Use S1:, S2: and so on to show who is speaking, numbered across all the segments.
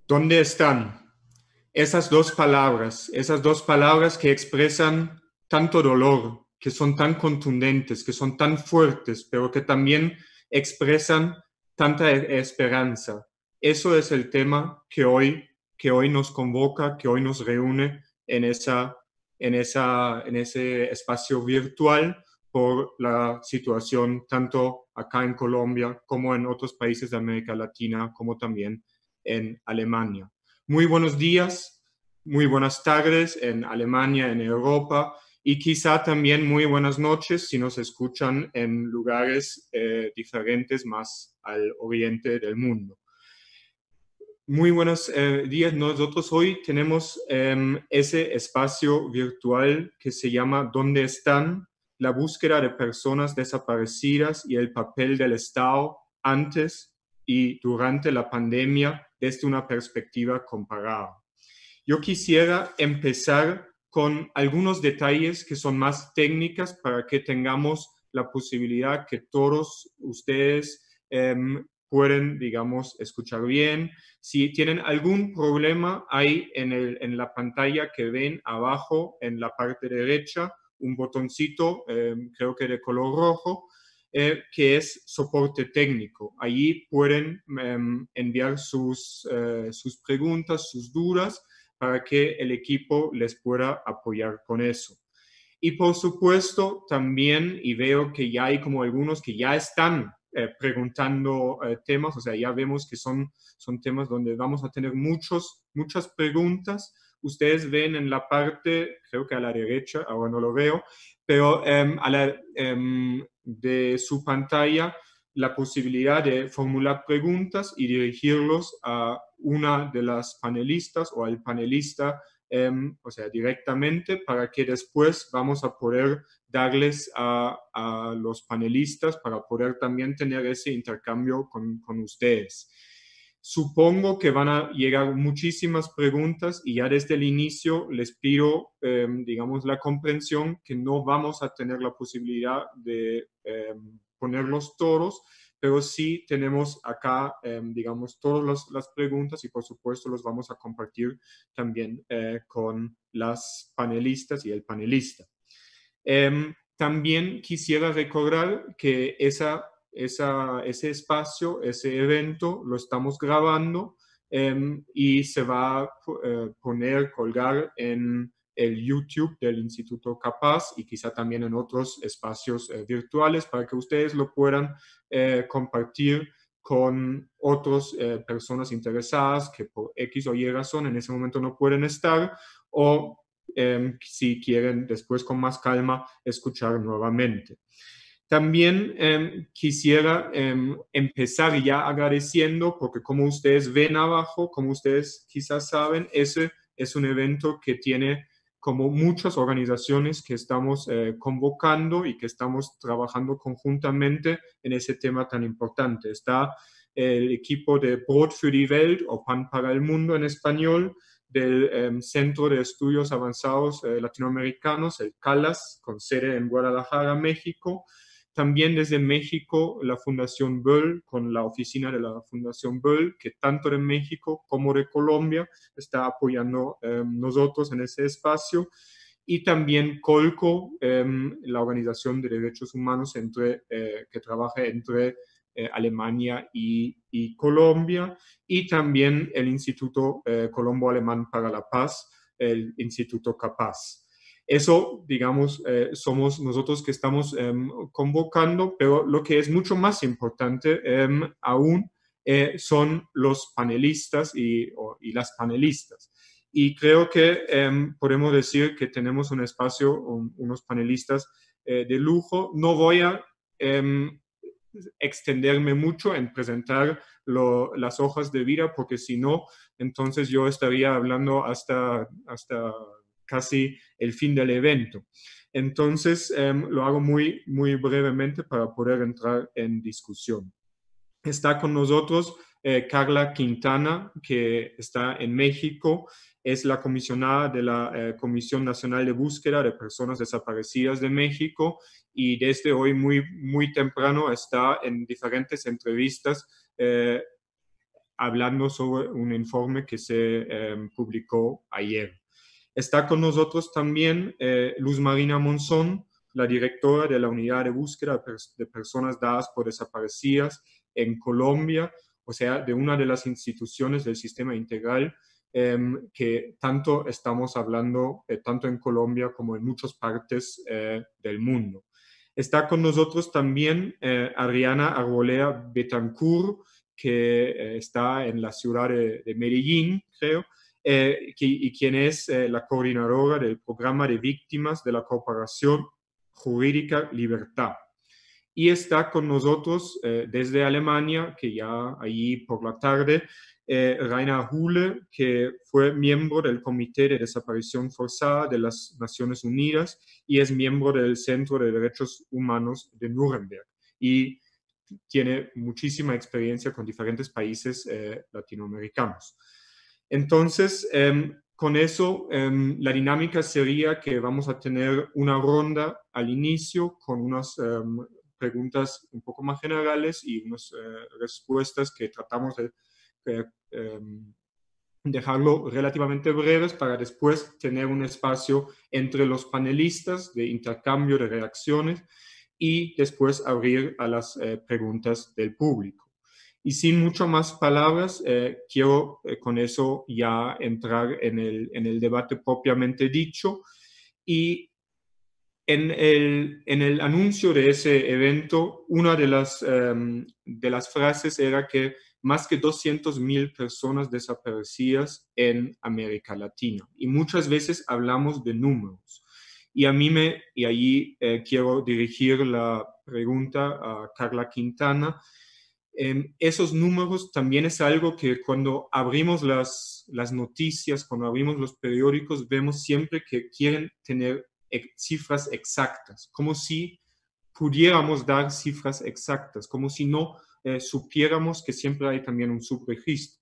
S1: ¿Dónde están? Esas dos palabras que expresan tanto dolor, que son tan contundentes, que son tan fuertes, pero que también expresan tanta esperanza. Eso es el tema que hoy nos convoca, que hoy nos reúne en ese espacio virtual por la situación tanto acá en Colombia como en otros países de América Latina, como también en Alemania. Muy buenos días, muy buenas tardes en Alemania, en Europa y quizá también muy buenas noches si nos escuchan en lugares diferentes más al oriente del mundo. Muy buenos días. Nosotros hoy tenemos ese espacio virtual que se llama ¿Dónde están? La búsqueda de personas desaparecidas y el papel del Estado antes y durante la pandemia desde una perspectiva comparada. Yo quisiera empezar con algunos detalles que son más técnicas para que tengamos la posibilidad que todos ustedes pueden, digamos, escuchar bien. Si tienen algún problema, hay en la pantalla que ven abajo, en la parte derecha, un botoncito, creo que de color rojo, que es soporte técnico. Allí pueden enviar sus preguntas, sus dudas, para que el equipo les pueda apoyar con eso. Y por supuesto también, y veo que ya hay como algunos que ya están preguntando temas, o sea, ya vemos que son temas donde vamos a tener muchas preguntas. Ustedes ven en la parte, creo que a la derecha, ahora no lo veo, pero de su pantalla la posibilidad de formular preguntas y dirigirlos a una de las panelistas o al panelista, o sea, directamente, para que después vamos a poder darles a los panelistas para poder también tener ese intercambio con ustedes. Supongo que van a llegar muchísimas preguntas y ya desde el inicio les pido, digamos, la comprensión que no vamos a tener la posibilidad de ponerlos todos, pero sí tenemos acá, digamos, todas las preguntas y por supuesto los vamos a compartir también con las panelistas y el panelista. También quisiera recordar que ese espacio, ese evento, lo estamos grabando y se va a colgar en el YouTube del Instituto Capaz y quizá también en otros espacios virtuales para que ustedes lo puedan compartir con otras personas interesadas que por X o Y razón en ese momento no pueden estar o si quieren después con más calma escuchar nuevamente. También quisiera empezar ya agradeciendo, porque como ustedes ven abajo, como ustedes quizás saben, ese es un evento que tiene como muchas organizaciones que estamos convocando y que estamos trabajando conjuntamente en ese tema tan importante. Está el equipo de Brot für die Welt o Pan para el Mundo en español, del Centro de Estudios Avanzados Latinoamericanos, el CALAS, con sede en Guadalajara, México. También desde México, la Fundación Böll, con la oficina de la Fundación Böll, que tanto de México como de Colombia está apoyando nosotros en ese espacio. Y también Colco, la Organización de Derechos Humanos que trabaja entre Alemania y Colombia, y también el Instituto Colombo-Alemán para la Paz, el Instituto Capaz. Eso, digamos, somos nosotros que estamos convocando, pero lo que es mucho más importante aún son los panelistas y las panelistas. Y creo que podemos decir que tenemos un espacio, unos panelistas de lujo. No voy a extenderme mucho en presentar las hojas de vida, porque si no, entonces yo estaría hablando hasta casi el fin del evento. Entonces, lo hago muy brevemente para poder entrar en discusión. Está con nosotros Carla Quintana, que está en México, es la comisionada de la Comisión Nacional de Búsqueda de Personas Desaparecidas de México y desde hoy muy temprano está en diferentes entrevistas hablando sobre un informe que se publicó ayer. Está con nosotros también Luz Marina Monzón, la directora de la Unidad de Búsqueda de Personas Dadas por Desaparecidas en Colombia, o sea, de una de las instituciones del sistema integral que tanto estamos hablando, tanto en Colombia como en muchas partes del mundo. Está con nosotros también Ariana Arboleda Betancourt, que está en la ciudad de Medellín, creo, y quien es la coordinadora del programa de víctimas de la Cooperación Jurídica Libertad. Y está con nosotros desde Alemania, que ya allí por la tarde, Rainer Huhle, que fue miembro del Comité de Desaparición Forzada de las Naciones Unidas y es miembro del Centro de Derechos Humanos de Nuremberg. Y tiene muchísima experiencia con diferentes países latinoamericanos. Entonces, con eso, la dinámica sería que vamos a tener una ronda al inicio con unas preguntas un poco más generales y unas respuestas que tratamos de dejarlo relativamente breves para después tener un espacio entre los panelistas de intercambio de reacciones y después abrir a las preguntas del público. Y sin mucho más palabras, quiero con eso ya entrar en el debate propiamente dicho. Y en el anuncio de ese evento, una de las frases era que más que 200.000 personas desaparecidas en América Latina. Y muchas veces hablamos de números. Y allí quiero dirigir la pregunta a Carla Quintana. Esos números también es algo que cuando abrimos las noticias, cuando abrimos los periódicos, vemos siempre que quieren tener cifras exactas, como si pudiéramos dar cifras exactas, como si no supiéramos que siempre hay también un subregistro.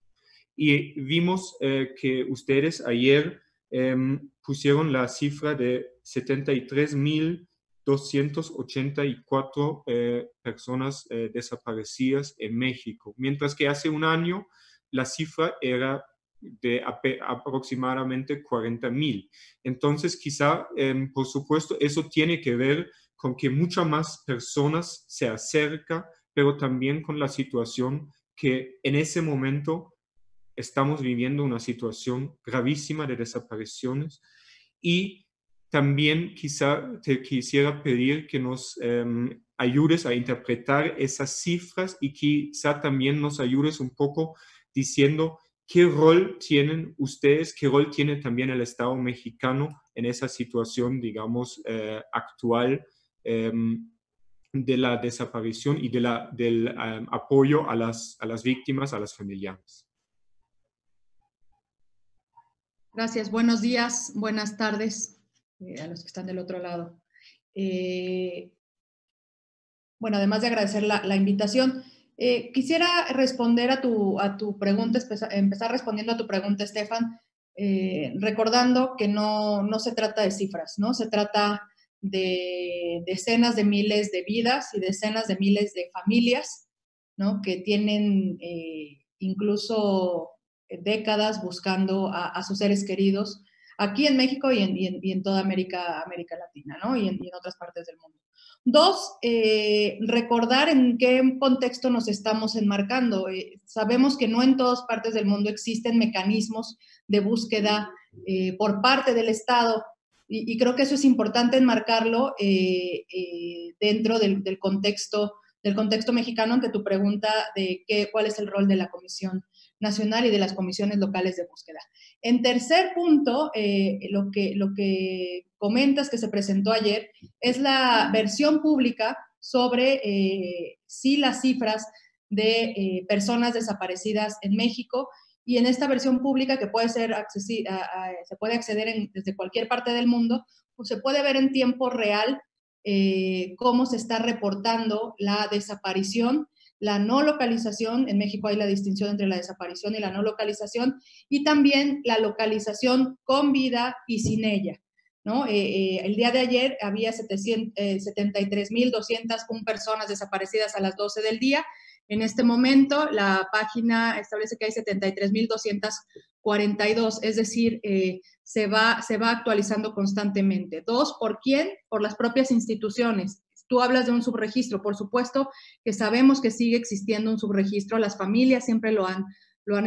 S1: Y vimos que ustedes ayer pusieron la cifra de 73.284 personas desaparecidas en México, mientras que hace un año la cifra era de aproximadamente 40.000. Entonces, quizá, por supuesto, eso tiene que ver con que muchas más personas se acercan, pero también con la situación que en ese momento estamos viviendo una situación gravísima de desapariciones y también quizá te quisiera pedir que nos ayudes a interpretar esas cifras y quizá también nos ayudes un poco diciendo qué rol tienen ustedes, qué rol tiene también el Estado mexicano en esa situación, digamos, actual de la desaparición y del apoyo a las víctimas, a las familiares.
S2: Gracias. Buenos días, buenas tardes a los que están del otro lado. Bueno, además de agradecer la invitación, quisiera responder a tu pregunta, empezar respondiendo a tu pregunta, Estefan, recordando que no se trata de cifras, ¿no? Se trata de decenas de miles de vidas y decenas de miles de familias, ¿no? Que tienen incluso décadas buscando a sus seres queridos aquí en México y en toda América Latina, ¿no? Y en otras partes del mundo. Dos, recordar en qué contexto nos estamos enmarcando. Sabemos que no en todas partes del mundo existen mecanismos de búsqueda por parte del Estado y creo que eso es importante enmarcarlo dentro del contexto mexicano, ante tu pregunta de cuál es el rol de la Comisión Nacional y de las comisiones locales de búsqueda. En tercer punto, lo que comentas que se presentó ayer es la versión pública sobre sí las cifras de personas desaparecidas en México, y en esta versión pública que puede ser se puede acceder desde cualquier parte del mundo, pues se puede ver en tiempo real cómo se está reportando la desaparición, la no localización. En México hay la distinción entre la desaparición y la no localización, y también la localización con vida y sin ella, ¿no? El día de ayer había 73.201 personas desaparecidas a las 12 del día. En este momento, la página establece que hay 73,242, es decir, se va actualizando constantemente. Dos, ¿por quién? Por las propias instituciones. Tú hablas de un subregistro, por supuesto que sabemos que sigue existiendo un subregistro, las familias siempre lo han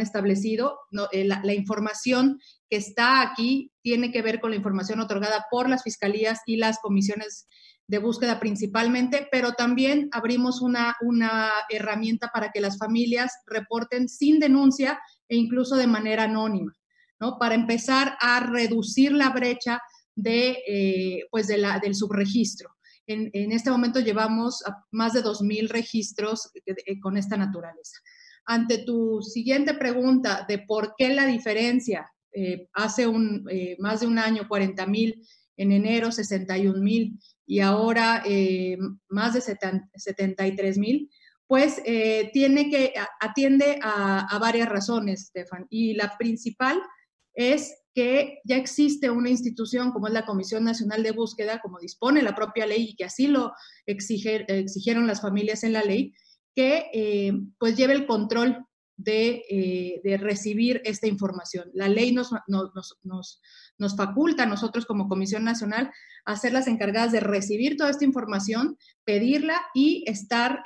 S2: establecido. No, la información que está aquí tiene que ver con la información otorgada por las fiscalías y las comisiones de búsqueda principalmente, pero también abrimos una herramienta para que las familias reporten sin denuncia e incluso de manera anónima, ¿no? Para empezar a reducir la brecha del subregistro. En este momento llevamos más de 2,000 registros con esta naturaleza. Ante tu siguiente pregunta de por qué la diferencia, hace más de un año 40,000, en enero 61,000 y ahora más de 73,000, pues atiende a varias razones, Stefan. Y la principal es que ya existe una institución como es la Comisión Nacional de Búsqueda, como dispone la propia ley y que así lo exigieron las familias en la ley, que pues lleve el control de recibir esta información. La ley nos faculta a nosotros como Comisión Nacional a ser las encargadas de recibir toda esta información, pedirla y estar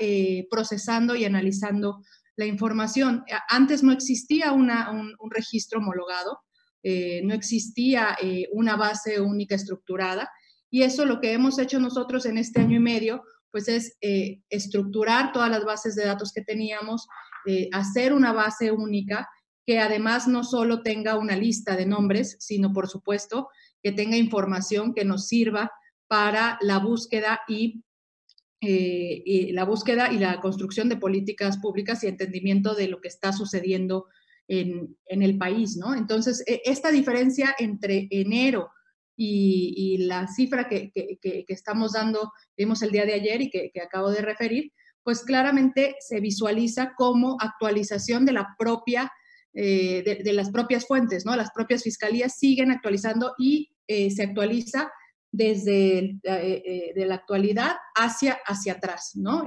S2: procesando y analizando la información. Antes no existía un registro homologado, no existía una base única estructurada, y eso lo que hemos hecho nosotros en este año y medio pues es estructurar todas las bases de datos que teníamos, hacer una base única que además no solo tenga una lista de nombres, sino por supuesto que tenga información que nos sirva para la búsqueda y la construcción de políticas públicas y entendimiento de lo que está sucediendo en el país, ¿no? Entonces, esta diferencia entre enero y la cifra que estamos dando, vimos el día de ayer y que acabo de referir, pues claramente se visualiza como actualización de la propia, de las propias fuentes, ¿no? Las propias fiscalías siguen actualizando y se actualiza desde de la actualidad hacia atrás, ¿no?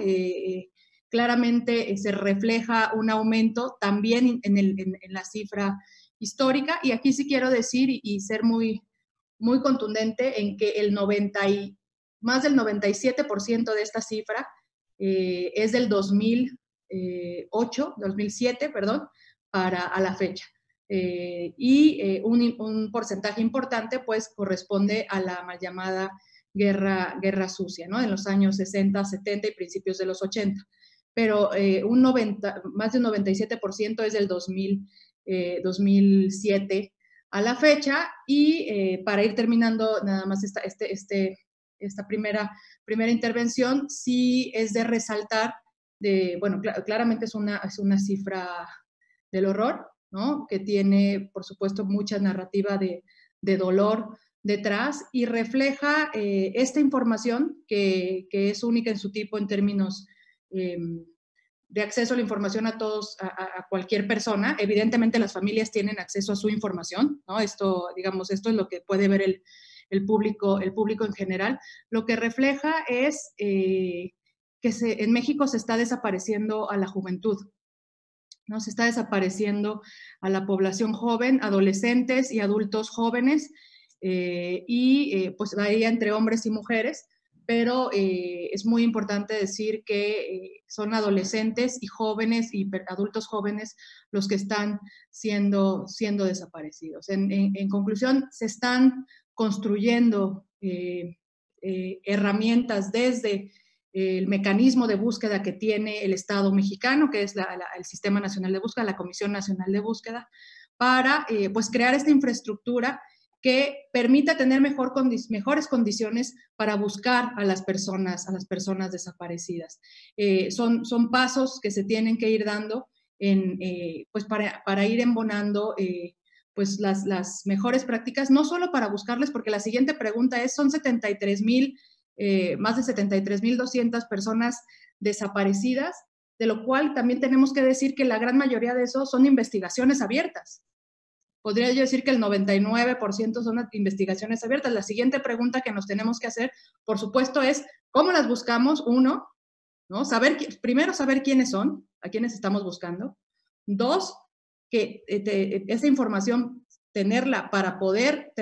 S2: Claramente se refleja un aumento también en la cifra histórica, y aquí sí quiero decir y ser muy, muy contundente en que más del 97% de esta cifra es del 2007, perdón, a la fecha. Un porcentaje importante pues corresponde a la mal llamada guerra sucia, ¿no? En los años 60, 70 y principios de los 80. Pero más de un 97% es del 2007 a la fecha. Y para ir terminando nada más esta primera intervención, sí es de resaltar, bueno, claramente es una cifra del horror, ¿no? Que tiene, por supuesto, mucha narrativa de dolor detrás, y refleja esta información que es única en su tipo en términos de acceso a la información a todos, a cualquier persona. Evidentemente las familias tienen acceso a su información, ¿no? Esto es lo que puede ver el público en general. Lo que refleja es que en México se está desapareciendo a la juventud, ¿no? Se está desapareciendo a la población joven, adolescentes y adultos jóvenes, pues varía entre hombres y mujeres, pero es muy importante decir que son adolescentes y jóvenes y adultos jóvenes los que están siendo desaparecidos. En conclusión, se están construyendo herramientas desde el mecanismo de búsqueda que tiene el Estado mexicano, que es el Sistema Nacional de Búsqueda, la Comisión Nacional de Búsqueda, para pues crear esta infraestructura que permita tener mejores condiciones para buscar a las personas desaparecidas. Son pasos que se tienen que ir dando pues para ir embonando pues las mejores prácticas, no solo para buscarles, porque la siguiente pregunta es, son 73,000, más de 73,200 personas desaparecidas, de lo cual también tenemos que decir que la gran mayoría de eso son investigaciones abiertas. Podría yo decir que el 99% son investigaciones abiertas. La siguiente pregunta que nos tenemos que hacer, por supuesto, es ¿cómo las buscamos? Uno, ¿no? Primero, saber quiénes son, a quiénes estamos buscando. 2, que esa información tenerla para poder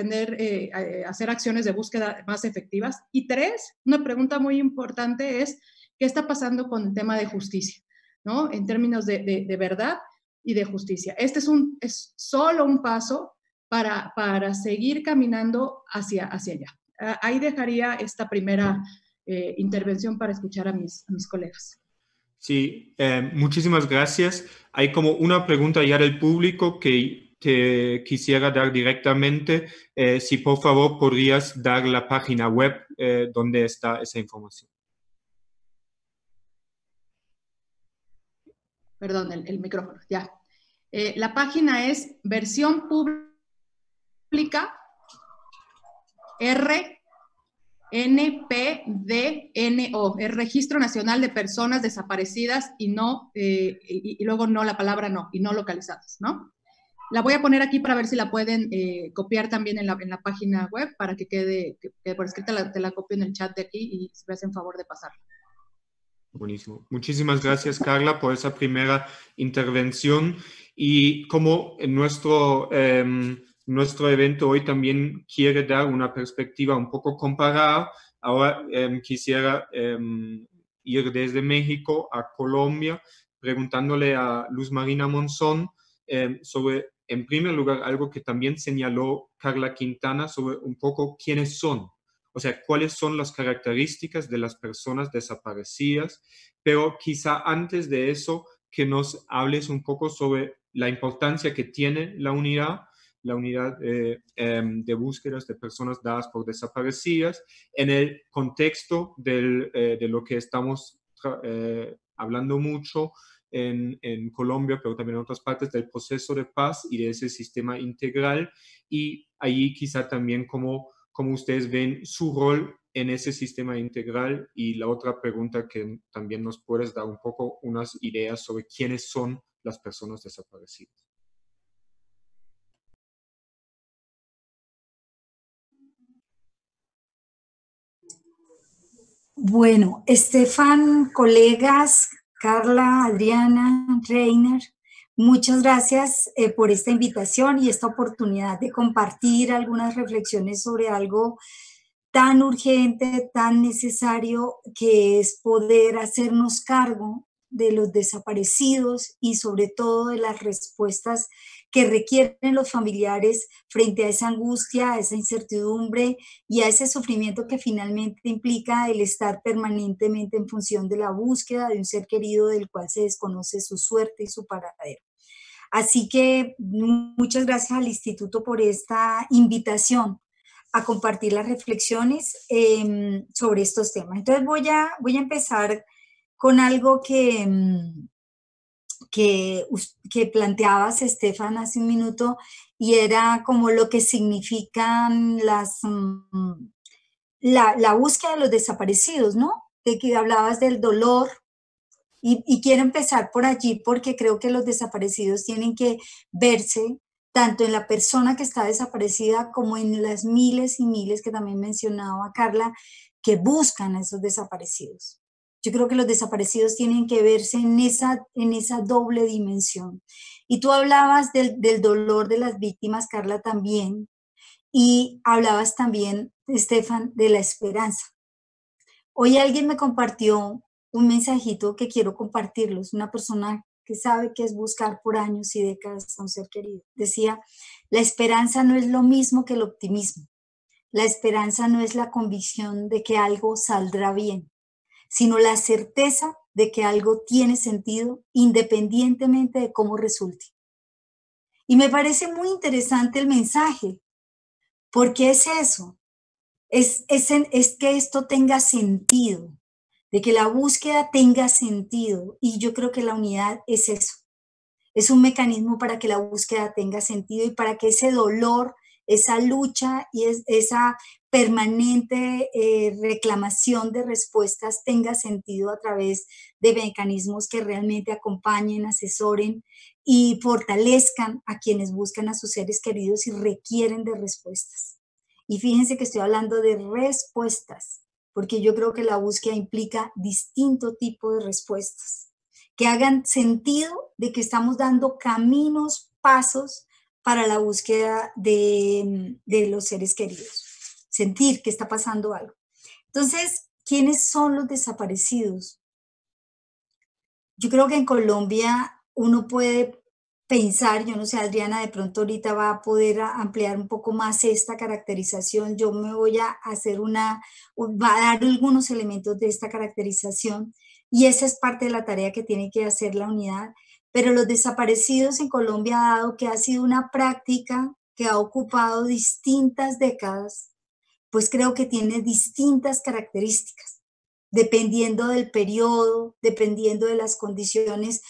S2: hacer acciones de búsqueda más efectivas. Y 3, una pregunta muy importante es, ¿qué está pasando con el tema de justicia? ¿No? En términos de verdad y de justicia. Este es solo un paso para seguir caminando hacia allá. Ahí dejaría esta primera intervención para escuchar a mis colegas.
S1: Sí, muchísimas gracias. Hay como una pregunta ya del público que te quisiera dar directamente. Si por favor podrías dar la página web donde está esa información.
S2: Perdón, el micrófono, ya. La página es versión pública RNPDNO, el Registro Nacional de Personas Desaparecidas y luego no, la palabra no, y no localizadas, ¿no? La voy a poner aquí para ver si la pueden copiar también en la página web para que quede por escrito, te la copio en el chat de aquí y si me hacen favor de pasarla.
S1: Buenísimo. Muchísimas gracias, Carla, por esa primera intervención. Y como en nuestro evento hoy también quiere dar una perspectiva un poco comparada, ahora quisiera ir desde México a Colombia preguntándole a Luz Marina Monzón sobre, en primer lugar, algo que también señaló Carla Quintana sobre un poco quiénes son. O sea, cuáles son las características de las personas desaparecidas, pero quizá antes de eso, que nos hables un poco sobre la importancia que tiene la unidad de búsquedas de personas dadas por desaparecidas, en el contexto de lo que estamos hablando mucho en Colombia, pero también en otras partes, del proceso de paz y de ese sistema integral, y allí quizá también cómo ustedes ven su rol en ese sistema integral. Y la otra pregunta que también nos puedes dar un poco unas ideas sobre quiénes son las personas desaparecidas.
S3: Bueno, Estefan, colegas, Carla, Adriana, Reiner, muchas gracias por esta invitación y esta oportunidad de compartir algunas reflexiones sobre algo tan urgente, tan necesario, que es poder hacernos cargo de los desaparecidos y sobre todo de las respuestas que requieren los familiares frente a esa angustia, a esa incertidumbre y a ese sufrimiento que finalmente implica el estar permanentemente en función de la búsqueda de un ser querido del cual se desconoce su suerte y su paradero. Así que muchas gracias al Instituto por esta invitación a compartir las reflexiones sobre estos temas. Entonces voy a empezar con algo que planteabas, Estefan, hace un minuto, y era como lo que significan la búsqueda de los desaparecidos, ¿no? De que hablabas del dolor, y quiero empezar por allí porque creo que los desaparecidos tienen que verse tanto en la persona que está desaparecida como en las miles y miles que también mencionaba Carla, que buscan a esos desaparecidos. Yo creo que los desaparecidos tienen que verse en esa doble dimensión. Y tú hablabas del dolor de las víctimas, Carla, también, y hablabas también, Estefan, de la esperanza. Hoy alguien me compartió un mensajito que quiero compartirlos, una persona que sabe que es buscar por años y décadas a un ser querido. Decía, la esperanza no es lo mismo que el optimismo. La esperanza no es la convicción de que algo saldrá bien, sino la certeza de que algo tiene sentido independientemente de cómo resulte. Y me parece muy interesante el mensaje, porque es eso, es que esto tenga sentido, de que la búsqueda tenga sentido. Y yo creo que la unidad es eso. Es un mecanismo para que la búsqueda tenga sentido y para que ese dolor, esa lucha y esa permanente reclamación de respuestas tenga sentido a través de mecanismos que realmente acompañen, asesoren y fortalezcan a quienes buscan a sus seres queridos y requieren de respuestas. Y fíjense que estoy hablando de respuestas, porque yo creo que la búsqueda implica distinto tipo de respuestas, que hagan sentido de que estamos dando caminos, pasos para la búsqueda de los seres queridos, sentir que está pasando algo. Entonces, ¿quiénes son los desaparecidos? Yo creo que en Colombia uno puede pensar, yo no sé, Adriana de pronto ahorita va a poder ampliar un poco más esta caracterización. Yo me voy a hacer va a dar algunos elementos de esta caracterización y esa es parte de la tarea que tiene que hacer la unidad. Pero los desaparecidos en Colombia ha dado que ha sido una práctica que ha ocupado distintas décadas, pues creo que tiene distintas características, dependiendo del periodo, dependiendo de las condiciones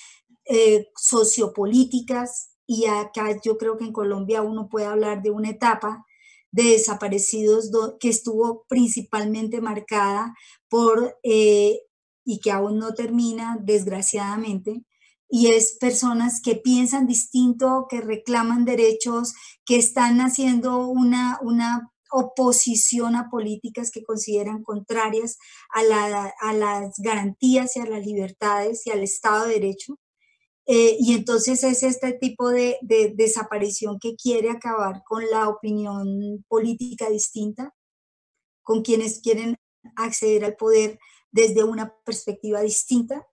S3: sociopolíticas, y acá yo creo que en Colombia uno puede hablar de una etapa de desaparecidos que estuvo principalmente marcada por, y que aún no termina, desgraciadamente, y es personas que piensan distinto, que reclaman derechos, que están haciendo una oposición a políticas que consideran contrarias a las garantías y a las libertades y al Estado de Derecho. Y entonces es este tipo de desaparición que quiere acabar con la opinión política distinta, con quienes quieren acceder al poder desde una perspectiva distinta.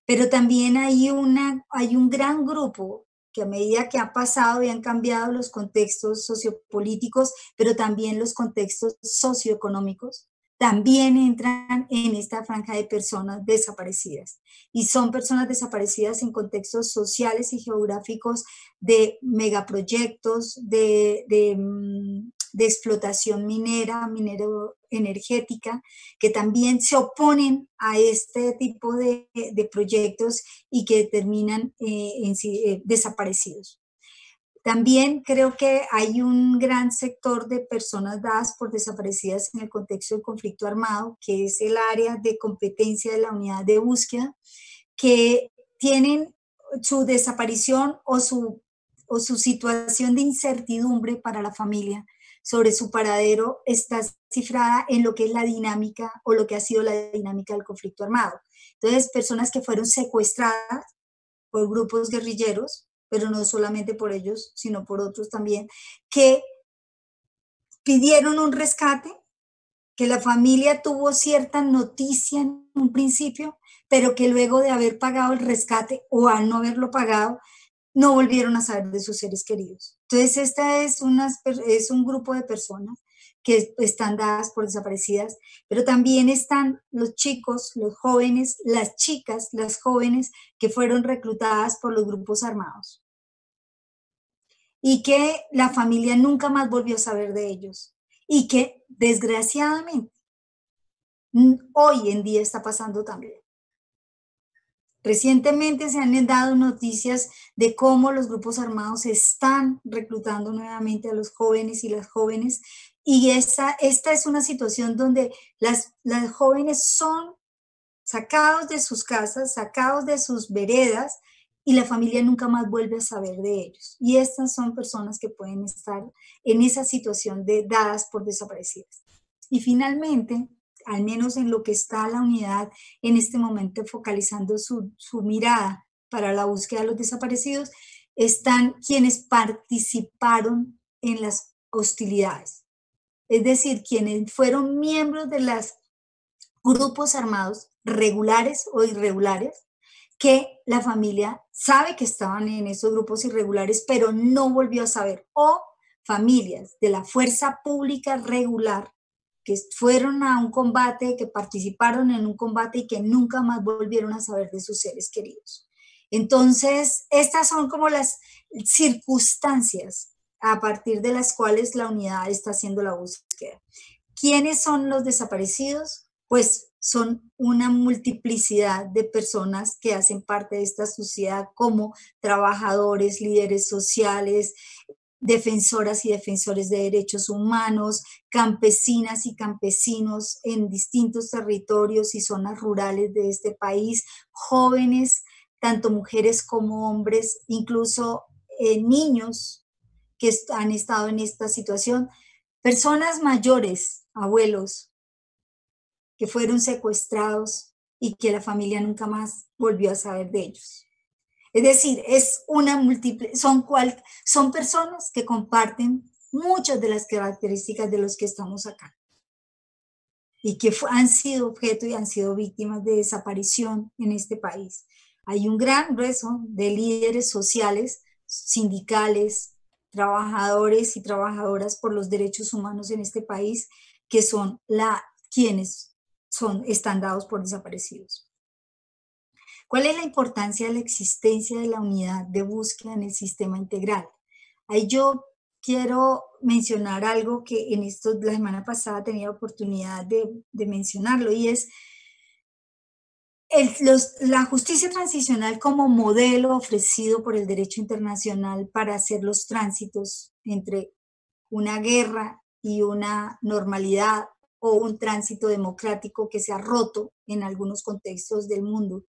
S3: Pero también hay un gran grupo que a medida que ha pasado y han cambiado los contextos sociopolíticos, pero también los contextos socioeconómicos, también entran en esta franja de personas desaparecidas. Y son personas desaparecidas en contextos sociales y geográficos de megaproyectos, de explotación minero-energética, que también se oponen a este tipo de proyectos y que terminan desaparecidos. También creo que hay un gran sector de personas dadas por desaparecidas en el contexto del conflicto armado, que es el área de competencia de la unidad de búsqueda, que tienen su desaparición o su situación de incertidumbre para la familia sobre su paradero está cifrada en lo que es la dinámica o lo que ha sido la dinámica del conflicto armado. Entonces, personas que fueron secuestradas por grupos guerrilleros, pero no solamente por ellos, sino por otros también, que pidieron un rescate, que la familia tuvo cierta noticia en un principio, pero que luego de haber pagado el rescate o al no haberlo pagado, no volvieron a saber de sus seres queridos. Entonces, esta es un grupo de personas que están dadas por desaparecidas, pero también están los chicos, los jóvenes, las chicas, las jóvenes que fueron reclutadas por los grupos armados y que la familia nunca más volvió a saber de ellos y que desgraciadamente hoy en día está pasando también. Recientemente se han dado noticias de cómo los grupos armados están reclutando nuevamente a los jóvenes y las jóvenes, y esta es una situación donde las jóvenes son sacados de sus casas, sacados de sus veredas, y la familia nunca más vuelve a saber de ellos. Y estas son personas que pueden estar en esa situación de dadas por desaparecidas. Y finalmente, al menos en lo que está la unidad en este momento focalizando su mirada para la búsqueda de los desaparecidos, están quienes participaron en las hostilidades. Es decir, quienes fueron miembros de los grupos armados regulares o irregulares, que la familia sabe que estaban en esos grupos irregulares, pero no volvió a saber. O familias de la fuerza pública regular que fueron a un combate, que participaron en un combate y que nunca más volvieron a saber de sus seres queridos. Entonces, estas son como las circunstancias a partir de las cuales la unidad está haciendo la búsqueda. ¿Quiénes son los desaparecidos? Pues son una multiplicidad de personas que hacen parte de esta sociedad, como trabajadores, líderes sociales, defensoras y defensores de derechos humanos, campesinas y campesinos en distintos territorios y zonas rurales de este país, jóvenes, tanto mujeres como hombres, incluso niños que han estado en esta situación, personas mayores, abuelos, que fueron secuestrados y que la familia nunca más volvió a saber de ellos. Es decir, es una múltiple, son personas que comparten muchas de las características de los que estamos acá y que han sido objeto y han sido víctimas de desaparición en este país. Hay un gran grueso de líderes sociales, sindicales, trabajadores y trabajadoras por los derechos humanos en este país que son quienes están dados por desaparecidos. ¿Cuál es la importancia de la existencia de la unidad de búsqueda en el sistema integral? Ahí yo quiero mencionar algo que la semana pasada tenía oportunidad de mencionarlo, y es la justicia transicional como modelo ofrecido por el derecho internacional para hacer los tránsitos entre una guerra y una normalidad o un tránsito democrático que se ha roto en algunos contextos del mundo.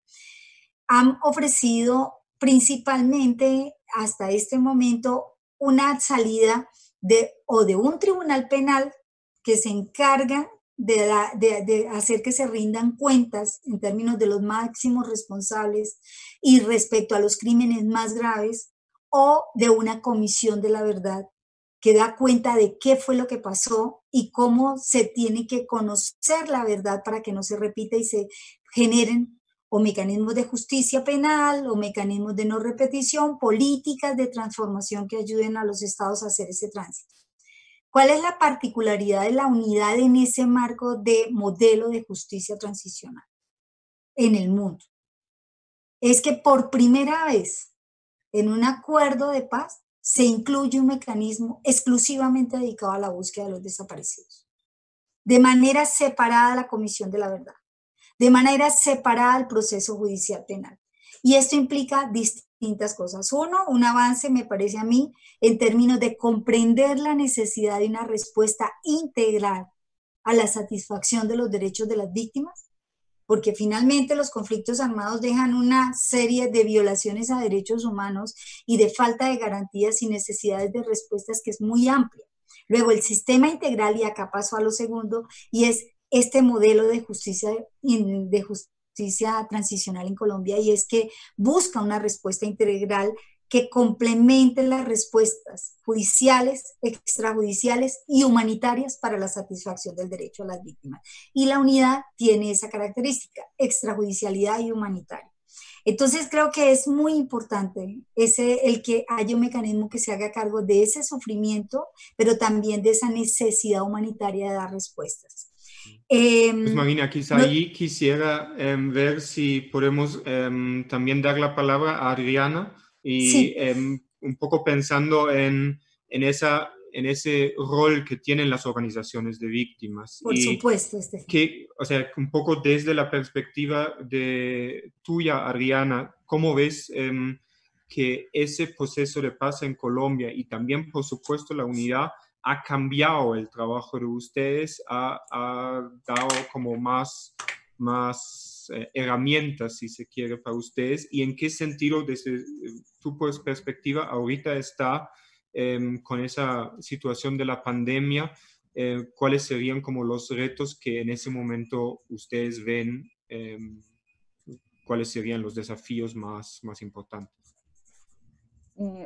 S3: Han ofrecido principalmente hasta este momento una salida de un tribunal penal que se encarga de hacer que se rindan cuentas en términos de los máximos responsables y respecto a los crímenes más graves, o de una comisión de la verdad que da cuenta de qué fue lo que pasó y cómo se tiene que conocer la verdad para que no se repita y se generen o mecanismos de justicia penal o mecanismos de no repetición, políticas de transformación que ayuden a los estados a hacer ese tránsito. ¿Cuál es la particularidad de la unidad en ese marco de modelo de justicia transicional en el mundo? Es que por primera vez en un acuerdo de paz se incluye un mecanismo exclusivamente dedicado a la búsqueda de los desaparecidos, de manera separada a la Comisión de la Verdad, de manera separada al proceso judicial penal. Y esto implica distintas cosas. Uno, un avance, me parece a mí, en términos de comprender la necesidad de una respuesta integral a la satisfacción de los derechos de las víctimas, porque finalmente los conflictos armados dejan una serie de violaciones a derechos humanos y de falta de garantías y necesidades de respuestas que es muy amplia. Luego el sistema integral, y acá paso a lo segundo, y es este modelo de justicia transicional en Colombia, y es que busca una respuesta integral que complemente las respuestas judiciales, extrajudiciales y humanitarias para la satisfacción del derecho a las víctimas. Y la unidad tiene esa característica, extrajudicialidad y humanitaria. Entonces creo que es muy importante el que haya un mecanismo que se haga cargo de ese sufrimiento, pero también de esa necesidad humanitaria de dar respuestas.
S1: Pues Marina, quizá ahí quisiera ver si podemos también dar la palabra a Adriana y
S3: sí.
S1: Un poco pensando en ese rol que tienen las organizaciones de víctimas.
S3: Por supuesto.
S1: O sea, un poco desde la perspectiva de tuya, Adriana, ¿cómo ves que ese proceso de paz en Colombia y también, por supuesto, la unidad ha cambiado el trabajo de ustedes, ha dado como más herramientas, si se quiere, para ustedes? ¿Y en qué sentido, desde tu perspectiva, ahorita está con esa situación de la pandemia? ¿Cuáles serían como los retos que en ese momento ustedes ven? ¿Cuáles serían los desafíos más importantes?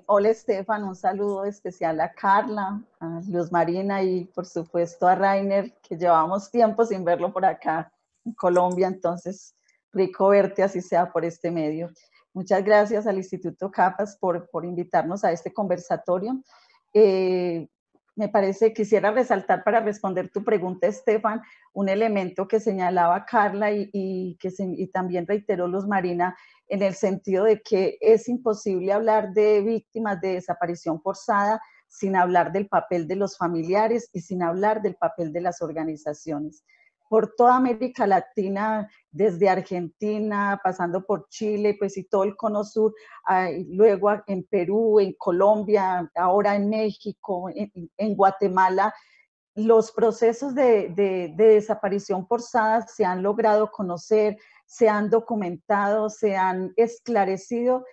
S4: Hola Estefan, un saludo especial a Carla, a Luz Marina y por supuesto a Rainer, que llevamos tiempo sin verlo por acá en Colombia, entonces rico verte así sea por este medio. Muchas gracias al Instituto CAPAS por invitarnos a este conversatorio. Me parece, quisiera resaltar para responder tu pregunta, Estefan, un elemento que señalaba Carla y también reiteró Luz Marina, en el sentido de que es imposible hablar de víctimas de desaparición forzada sin hablar del papel de los familiares y sin hablar del papel de las organizaciones. Por toda América Latina, desde Argentina, pasando por Chile, pues y todo el cono sur, luego en Perú, en Colombia, ahora en México, en Guatemala, los procesos de desaparición forzada se han logrado conocer, se han documentado, se han esclarecido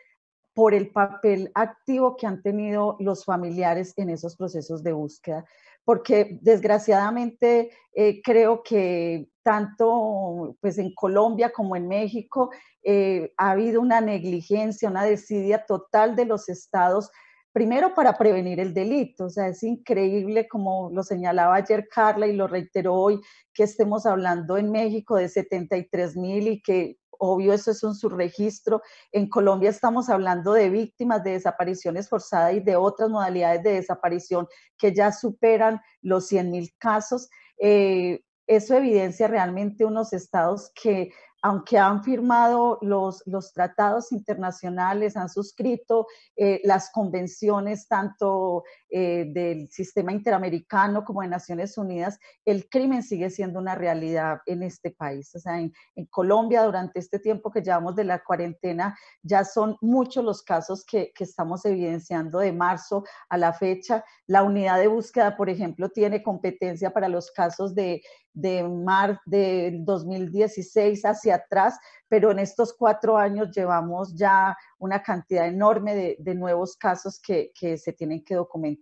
S4: por el papel activo que han tenido los familiares en esos procesos de búsqueda. porque desgraciadamente creo que tanto pues en Colombia como en México ha habido una negligencia, una desidia total de los estados, primero para prevenir el delito. O sea, es increíble, como lo señalaba ayer Carla y lo reiteró hoy, que estemos hablando en México de 73,000 y que obvio eso es un subregistro. En Colombia estamos hablando de víctimas de desapariciones forzadas y de otras modalidades de desaparición que ya superan los 100,000 casos. Eso evidencia realmente unos estados que, aunque han firmado los tratados internacionales, han suscrito las convenciones tanto del sistema interamericano como de Naciones Unidas, el crimen sigue siendo una realidad en este país. O sea, en Colombia, durante este tiempo que llevamos de la cuarentena, ya son muchos los casos que estamos evidenciando de marzo a la fecha. La unidad de búsqueda, por ejemplo, tiene competencia para los casos del 2016 hacia atrás, pero en estos 4 años llevamos ya una cantidad enorme de nuevos casos que se tienen que documentar.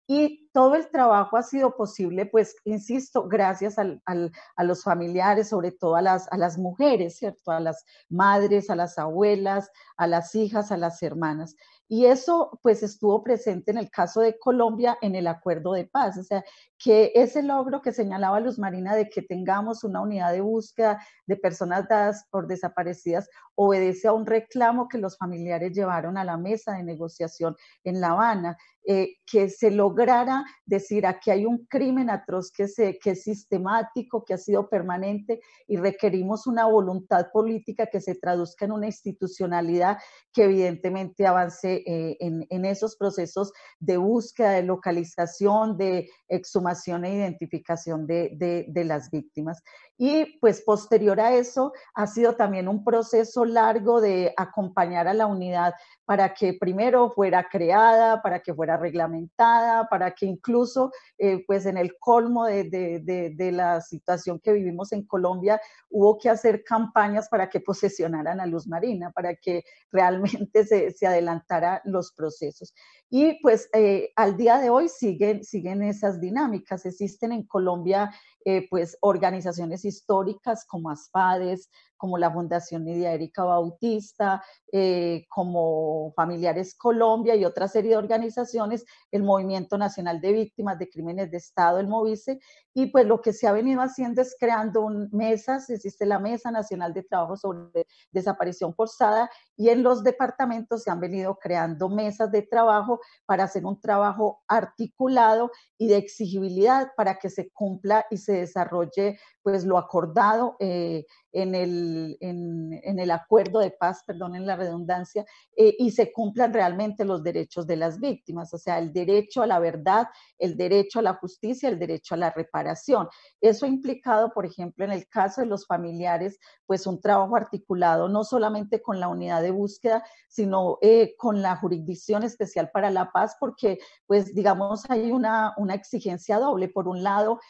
S4: Y todo el trabajo ha sido posible, pues, insisto, gracias a los familiares, sobre todo a las mujeres, ¿cierto? A las madres, a las abuelas, a las hijas, a las hermanas. Y eso, pues, estuvo presente en el caso de Colombia en el acuerdo de paz. O sea, que ese logro que señalaba Luz Marina de que tengamos una unidad de búsqueda de personas dadas por desaparecidas obedece a un reclamo que los familiares llevaron a la mesa de negociación en La Habana. Que se lograra decir aquí hay un crimen atroz que es sistemático, que ha sido permanente y requerimos una voluntad política que se traduzca en una institucionalidad que evidentemente avance en esos procesos de búsqueda, de localización, de exhumación e identificación de las víctimas. Y pues posterior a eso ha sido también un proceso largo de acompañar a la unidad para que primero fuera creada, para que fuera reglamentada, para que incluso pues en el colmo de la situación que vivimos en Colombia hubo que hacer campañas para que posesionaran a Luz Marina, para que realmente se adelantara los procesos. Y pues al día de hoy siguen esas dinámicas. Existen en Colombia pues organizaciones históricas como ASFADES, como la Fundación Nidia Erika Bautista, como Familiares Colombia y otra serie de organizaciones, el Movimiento Nacional de Víctimas de Crímenes de Estado, el MOVICE, y pues lo que se ha venido haciendo es creando mesas. Existe la Mesa Nacional de Trabajo sobre Desaparición Forzada y en los departamentos se han venido creando mesas de trabajo para hacer un trabajo articulado y de exigibilidad para que se cumpla y se desarrolle pues lo acordado en el acuerdo de paz, perdonen la redundancia, y se cumplan realmente los derechos de las víctimas, o sea, el derecho a la verdad, el derecho a la justicia, el derecho a la reparación. Eso ha implicado, por ejemplo, en el caso de los familiares, pues un trabajo articulado no solamente con la unidad de búsqueda, sino con la Jurisdicción Especial para la Paz, porque, pues, digamos, hay una exigencia doble. Por un lado,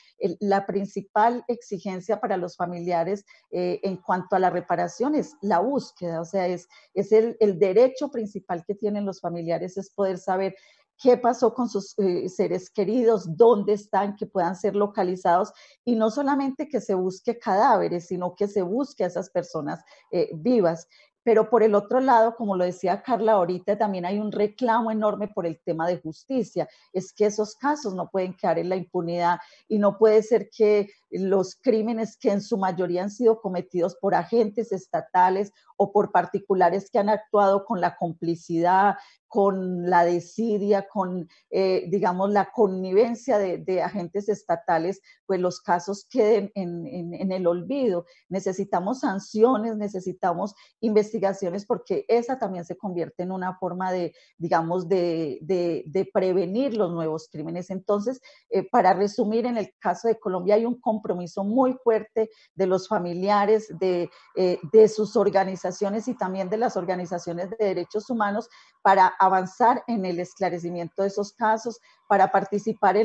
S4: la principal exigencia para los familiares en cuanto a la reparación es la búsqueda, o sea, es el derecho principal que tienen los familiares, es poder saber qué pasó con sus seres queridos, dónde están, que puedan ser localizados, y no solamente que se busque cadáveres, sino que se busque a esas personas vivas. Pero por el otro lado, como lo decía Carla ahorita, también hay un reclamo enorme por el tema de justicia. Es que esos casos no pueden quedar en la impunidad y no puede ser que los crímenes que en su mayoría han sido cometidos por agentes estatales o por particulares que han actuado con la complicidad, con la desidia, con, digamos, la connivencia de agentes estatales, pues los casos queden en el olvido. Necesitamos sanciones, necesitamos investigaciones, porque esa también se convierte en una forma de, digamos, de prevenir los nuevos crímenes. Entonces, para resumir, en el caso de Colombia hay un compromiso muy fuerte de los familiares, de sus organizaciones y también de las organizaciones de derechos humanos para avanzar en el esclarecimiento de esos casos, para participar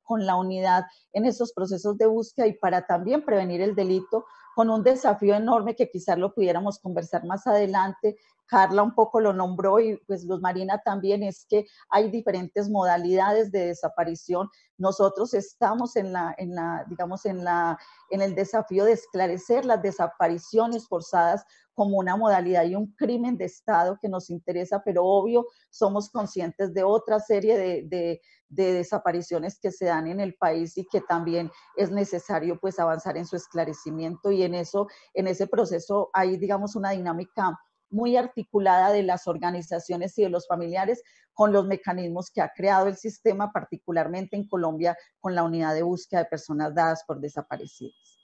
S4: con la unidad en esos procesos de búsqueda y para también prevenir el delito, con un desafío enorme que quizás lo pudiéramos conversar más adelante, Carla un poco lo nombró y pues Luz Marina también, es que hay diferentes modalidades de desaparición. Nosotros estamos digamos, en el desafío de esclarecer las desapariciones forzadas como una modalidad y un crimen de Estado que nos interesa, pero obvio somos conscientes de otra serie de desapariciones que se dan en el país y que también es necesario pues avanzar en su esclarecimiento, y en ese proceso hay, digamos, una dinámica muy articulada de las organizaciones y de los familiares con los mecanismos que ha creado el sistema, particularmente en Colombia con la unidad de búsqueda de personas dadas por desaparecidas.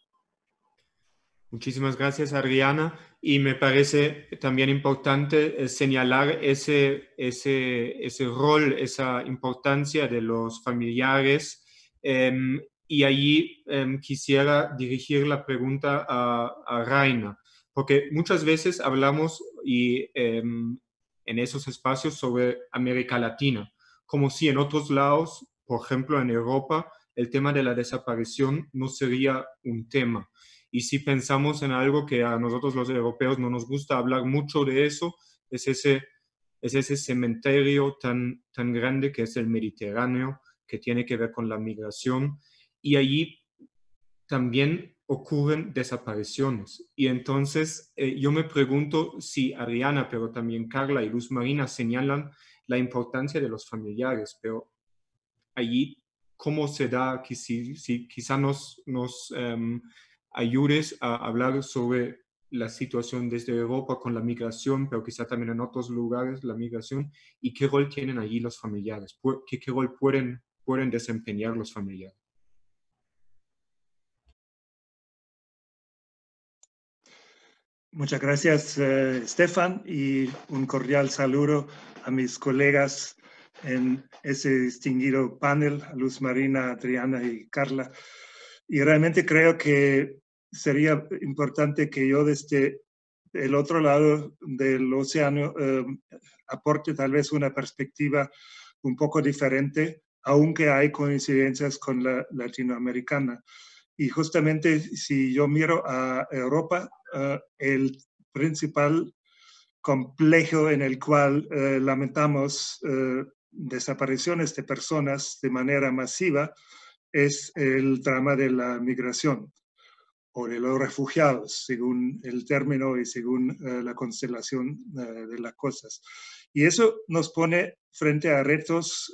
S1: Muchísimas gracias, Adriana. Y me parece también importante señalar ese rol, esa importancia de los familiares. Y allí quisiera dirigir la pregunta a Raina, porque muchas veces hablamos en esos espacios sobre América Latina, como si en otros lados, por ejemplo en Europa, el tema de la desaparición no sería un tema. Y si pensamos en algo que a nosotros los europeos no nos gusta hablar mucho de eso, es ese cementerio tan grande que es el Mediterráneo, que tiene que ver con la migración. Y allí también ocurren desapariciones. Y entonces yo me pregunto si Adriana, pero también Carla y Luz Marina señalan la importancia de los familiares, pero allí, ¿cómo se da? Si quizá nos ayudes a hablar sobre la situación desde Europa con la migración, pero quizá también en otros lugares la migración, y qué rol tienen allí los familiares, qué rol pueden desempeñar los familiares.
S5: Muchas gracias, Stefan, y un cordial saludo a mis colegas en ese distinguido panel, a Luz Marina, Adriana y Carla. Y realmente creo que sería importante que yo desde el otro lado del océano aporte tal vez una perspectiva un poco diferente, aunque hay coincidencias con la latinoamericana. Y justamente si yo miro a Europa, el principal complejo en el cual lamentamos desapariciones de personas de manera masiva es el drama de la migración o de los refugiados, según el término y según la constelación de las cosas. Y eso nos pone frente a retos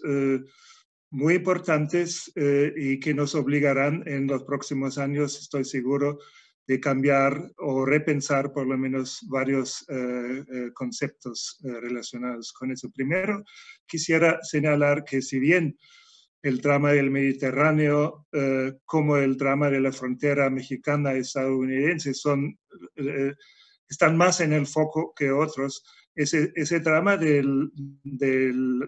S5: muy importantes y que nos obligarán en los próximos años, estoy seguro, de cambiar o repensar por lo menos varios conceptos relacionados con eso. Primero, quisiera señalar que si bien el drama del Mediterráneo como el drama de la frontera mexicana estadounidense están más en el foco que otros, ese drama de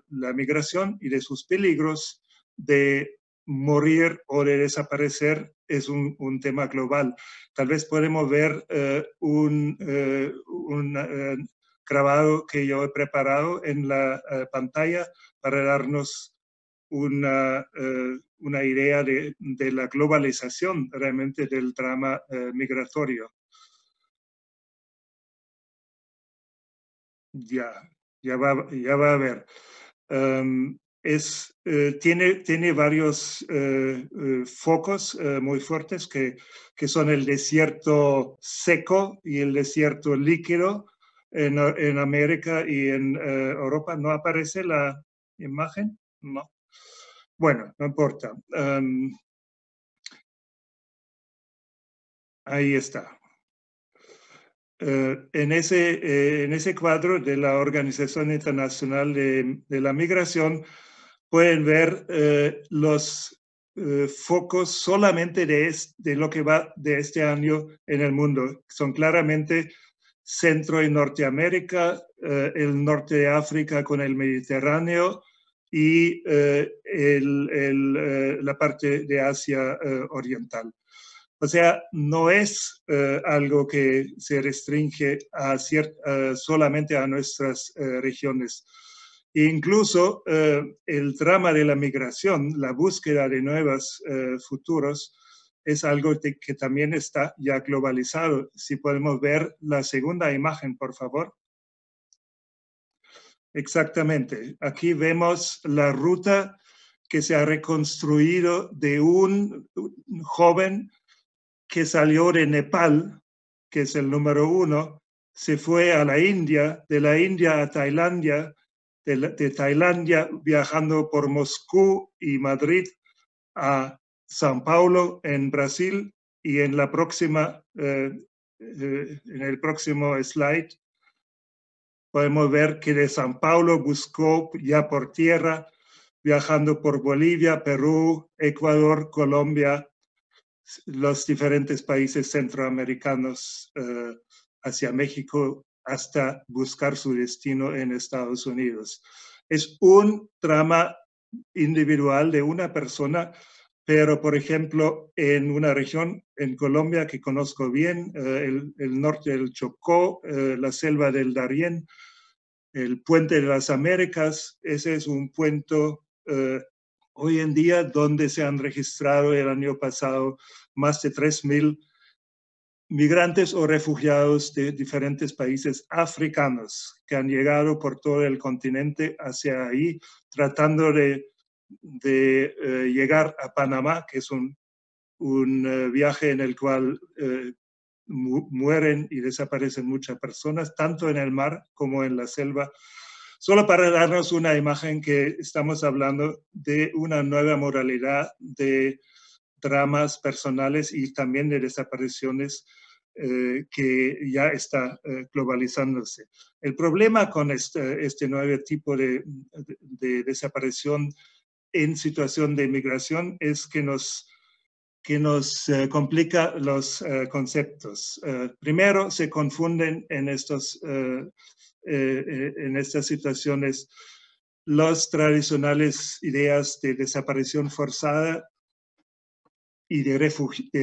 S5: la migración y de sus peligros de morir o de desaparecer es un tema global. Tal vez podemos ver un grabado que yo he preparado en la pantalla para darnos una idea de la globalización realmente del drama migratorio. Ya va a ver. Tiene varios focos muy fuertes que son el desierto seco y el desierto líquido en América y en Europa. ¿No aparece la imagen? No. Bueno, no importa. Ahí está. En ese cuadro de la Organización Internacional de la Migración pueden ver los focos solamente de lo que va de este año en el mundo. Son claramente Centro y Norteamérica, el norte de África con el Mediterráneo y la parte de Asia Oriental. O sea, no es algo que se restringe solamente a nuestras regiones. E incluso el drama de la migración, la búsqueda de nuevos futuros, es algo que también está ya globalizado. Si podemos ver la segunda imagen, por favor. exactamente. Aquí vemos la ruta que se ha reconstruido de un joven que salió de Nepal, que es el número 1, se fue a la India, de la India a Tailandia, de Tailandia viajando por Moscú y Madrid a São Paulo en Brasil, y en la próxima, en el próximo slide, podemos ver que de São Paulo buscó ya por tierra, viajando por Bolivia, Perú, Ecuador, Colombia, los diferentes países centroamericanos hacia México, hasta buscar su destino en Estados Unidos. Es un drama individual de una persona, pero por ejemplo en una región en Colombia que conozco bien, el norte del Chocó, la selva del Darién, el puente de las Américas, ese es un puente hoy en día donde se han registrado el año pasado más de 3.000 migrantes o refugiados de diferentes países africanos que han llegado por todo el continente hacia ahí, tratando de llegar a Panamá, que es un viaje en el cual mueren y desaparecen muchas personas, tanto en el mar como en la selva. Solo para darnos una imagen que estamos hablando de una nueva modalidad de dramas personales y también de desapariciones que ya está globalizándose. El problema con este nuevo tipo de desaparición en situación de migración es que nos complica los conceptos. Primero, se confunden en estas situaciones las tradicionales ideas de desaparición forzada y de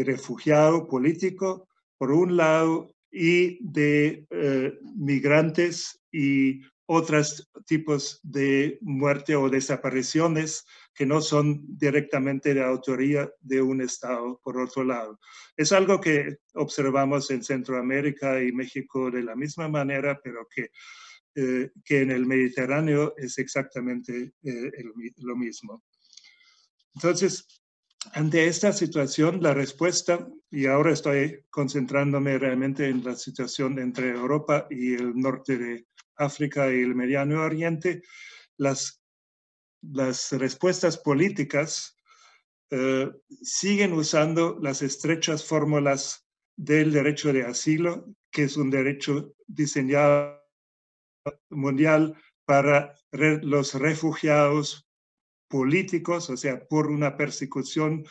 S5: refugiado político, por un lado, y de migrantes y otros tipos de muerte o desapariciones que no son directamente de autoría de un Estado, por otro lado. Es algo que observamos en Centroamérica y México de la misma manera, pero que en el Mediterráneo es exactamente lo mismo. Entonces, ante esta situación, la respuesta, y ahora estoy concentrándome realmente en la situación entre Europa y el norte de África y el Mediano Oriente, las respuestas políticas siguen usando las estrechas fórmulas del derecho de asilo, que es un derecho diseñado mundial para los refugiados políticos, o sea, por una persecución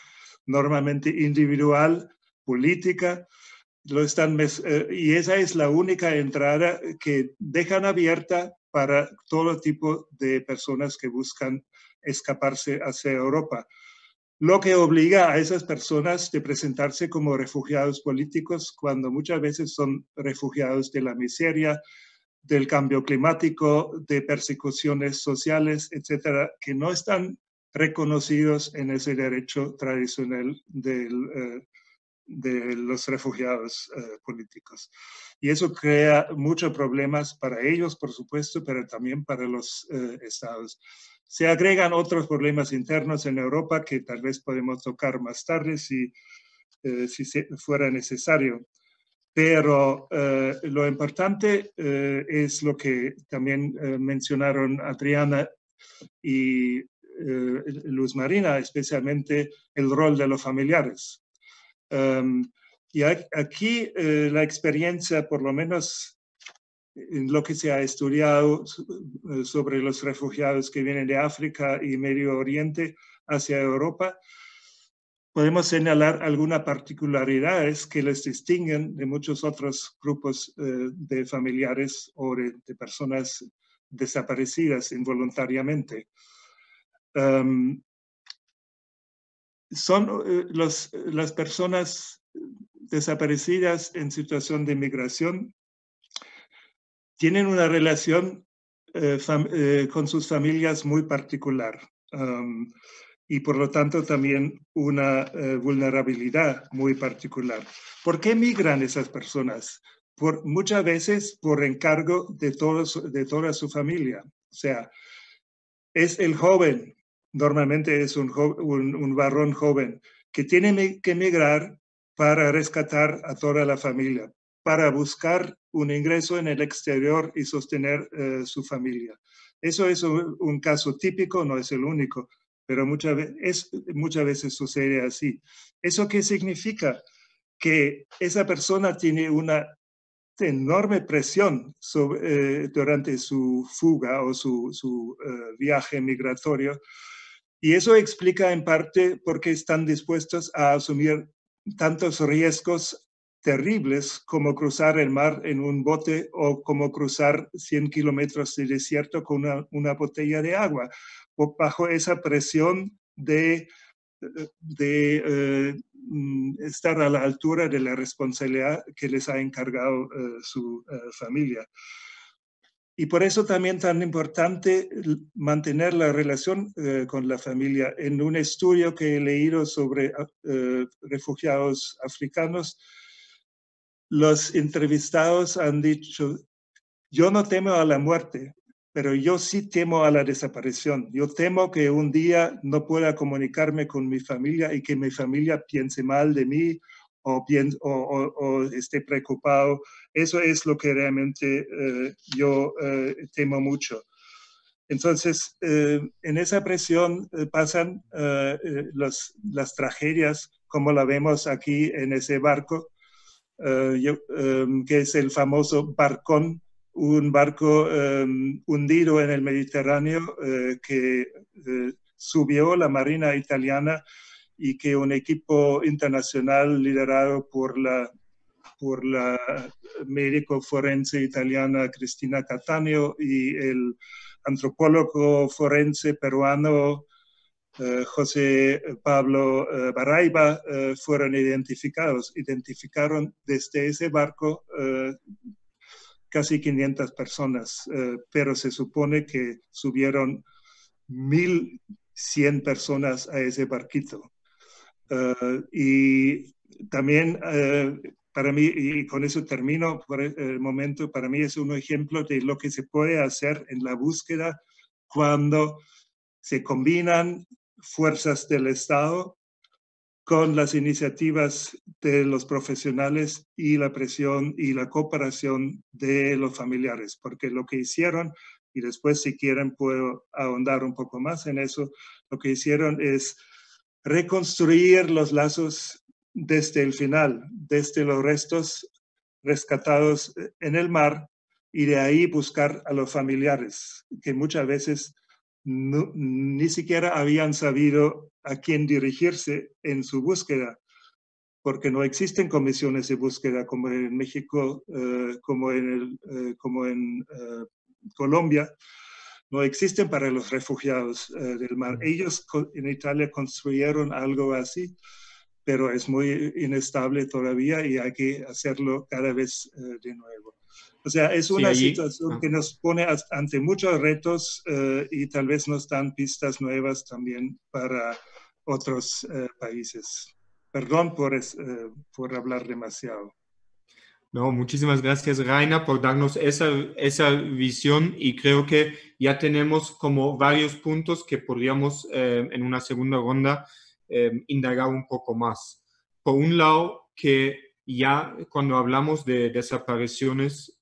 S5: normalmente individual, política, y esa es la única entrada que dejan abierta para todo tipo de personas que buscan escaparse hacia Europa. Lo que obliga a esas personas de presentarse como refugiados políticos cuando muchas veces son refugiados de la miseria, del cambio climático, de persecuciones sociales, etcétera, que no están reconocidos en ese derecho tradicional de los refugiados políticos. Y eso crea muchos problemas para ellos, por supuesto, pero también para los estados. Se agregan otros problemas internos en Europa que tal vez podemos tocar más tarde si fuera necesario. Pero lo importante es lo que también mencionaron Adriana y Luz Marina, especialmente el rol de los familiares. Y aquí la experiencia, por lo menos en lo que se ha estudiado sobre los refugiados que vienen de África y Medio Oriente hacia Europa, podemos señalar algunas particularidades que les distinguen de muchos otros grupos de familiares o de personas desaparecidas involuntariamente. Son las personas desaparecidas en situación de migración tienen una relación con sus familias muy particular. Y por lo tanto también una vulnerabilidad muy particular. ¿Por qué migran esas personas? Muchas veces por encargo de toda su familia. O sea, es el joven, normalmente es un varón joven, que tiene que emigrar para rescatar a toda la familia, para buscar un ingreso en el exterior y sostener su familia. Eso es un caso típico, no es el único, pero muchas veces sucede así. ¿Eso qué significa? Que esa persona tiene una enorme presión durante su fuga o su viaje migratorio, y eso explica en parte por qué están dispuestos a asumir tantos riesgos terribles como cruzar el mar en un bote o como cruzar 100 kilómetros de desierto con una botella de agua, o bajo esa presión de estar a la altura de la responsabilidad que les ha encargado su familia. Y por eso también tan importante mantener la relación con la familia. En un estudio que he leído sobre refugiados africanos, los entrevistados han dicho: yo no temo a la muerte, pero yo sí temo a la desaparición. Yo temo que un día no pueda comunicarme con mi familia y que mi familia piense mal de mí o esté preocupado. Eso es lo que realmente yo temo mucho. Entonces, en esa presión pasan las tragedias, como la vemos aquí en ese barco, que es el famoso Barcón, un barco hundido en el Mediterráneo que subió la Marina italiana y que un equipo internacional liderado por la médico forense italiana Cristina Cattaneo y el antropólogo forense peruano José Pablo Baraiba fueron identificaron desde ese barco casi 500 personas, pero se supone que subieron 1.100 personas a ese barquito. Y también para mí, y con eso termino por el momento, para mí es un ejemplo de lo que se puede hacer en la búsqueda cuando se combinan fuerzas del Estado con las iniciativas de los profesionales y la presión y la cooperación de los familiares, porque lo que hicieron, y después si quieren puedo ahondar un poco más en eso, lo que hicieron es reconstruir los lazos desde el final, desde los restos rescatados en el mar, y de ahí buscar a los familiares, que muchas veces ni siquiera habían sabido a quién dirigirse en su búsqueda, porque no existen comisiones de búsqueda como en México, como en Colombia, no existen para los refugiados del mar. Ellos en Italia construyeron algo así, pero es muy inestable todavía y hay que hacerlo cada vez de nuevo. O sea, es una situación que nos pone ante muchos retos y tal vez nos dan pistas nuevas también para otros países. Perdón por hablar demasiado.
S1: No, muchísimas gracias, Raina, por darnos esa visión, y creo que ya tenemos como varios puntos que podríamos en una segunda ronda indagar un poco más. Por un lado, que ya cuando hablamos de desapariciones,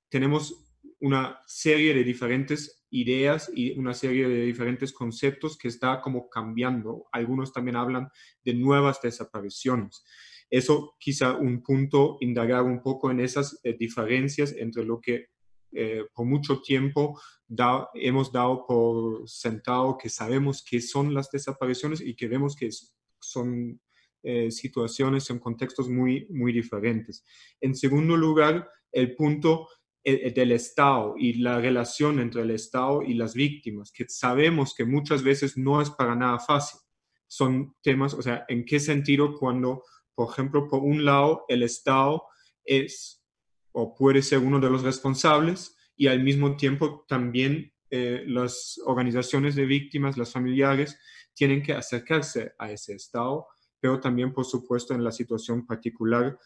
S1: tenemos una serie de diferentes ideas y una serie de diferentes conceptos que está como cambiando. Algunos también hablan de nuevas desapariciones. Eso quizá un punto, indagar un poco en esas diferencias entre lo que por mucho tiempo hemos dado por sentado que sabemos que son las desapariciones y que vemos que son situaciones, son contextos muy, muy diferentes. En segundo lugar, el punto del Estado y la relación entre el Estado y las víctimas, que sabemos que muchas veces no es para nada fácil. Son temas, o sea, ¿en qué sentido cuando, por ejemplo, por un lado, el Estado es o puede ser uno de los responsables y al mismo tiempo también las organizaciones de víctimas, las familiares, tienen que acercarse a ese Estado, pero también, por supuesto, en la situación particular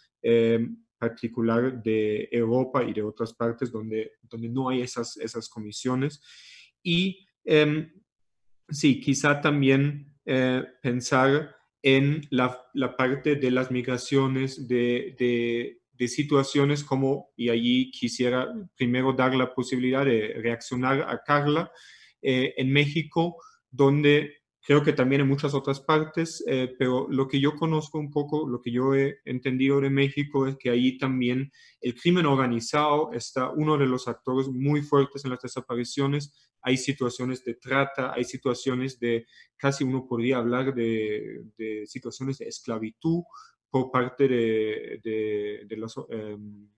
S1: particular de Europa y de otras partes donde no hay esas comisiones. Y sí, quizá también pensar en la parte de las migraciones, de situaciones como, y allí quisiera primero dar la posibilidad de reaccionar a Carla, en México, donde creo que también en muchas otras partes, pero lo que yo conozco un poco, lo que yo he entendido de México es que ahí también el crimen organizado está uno de los actores muy fuertes en las desapariciones. Hay situaciones de trata, hay situaciones de, casi uno podría hablar de situaciones de esclavitud por parte de los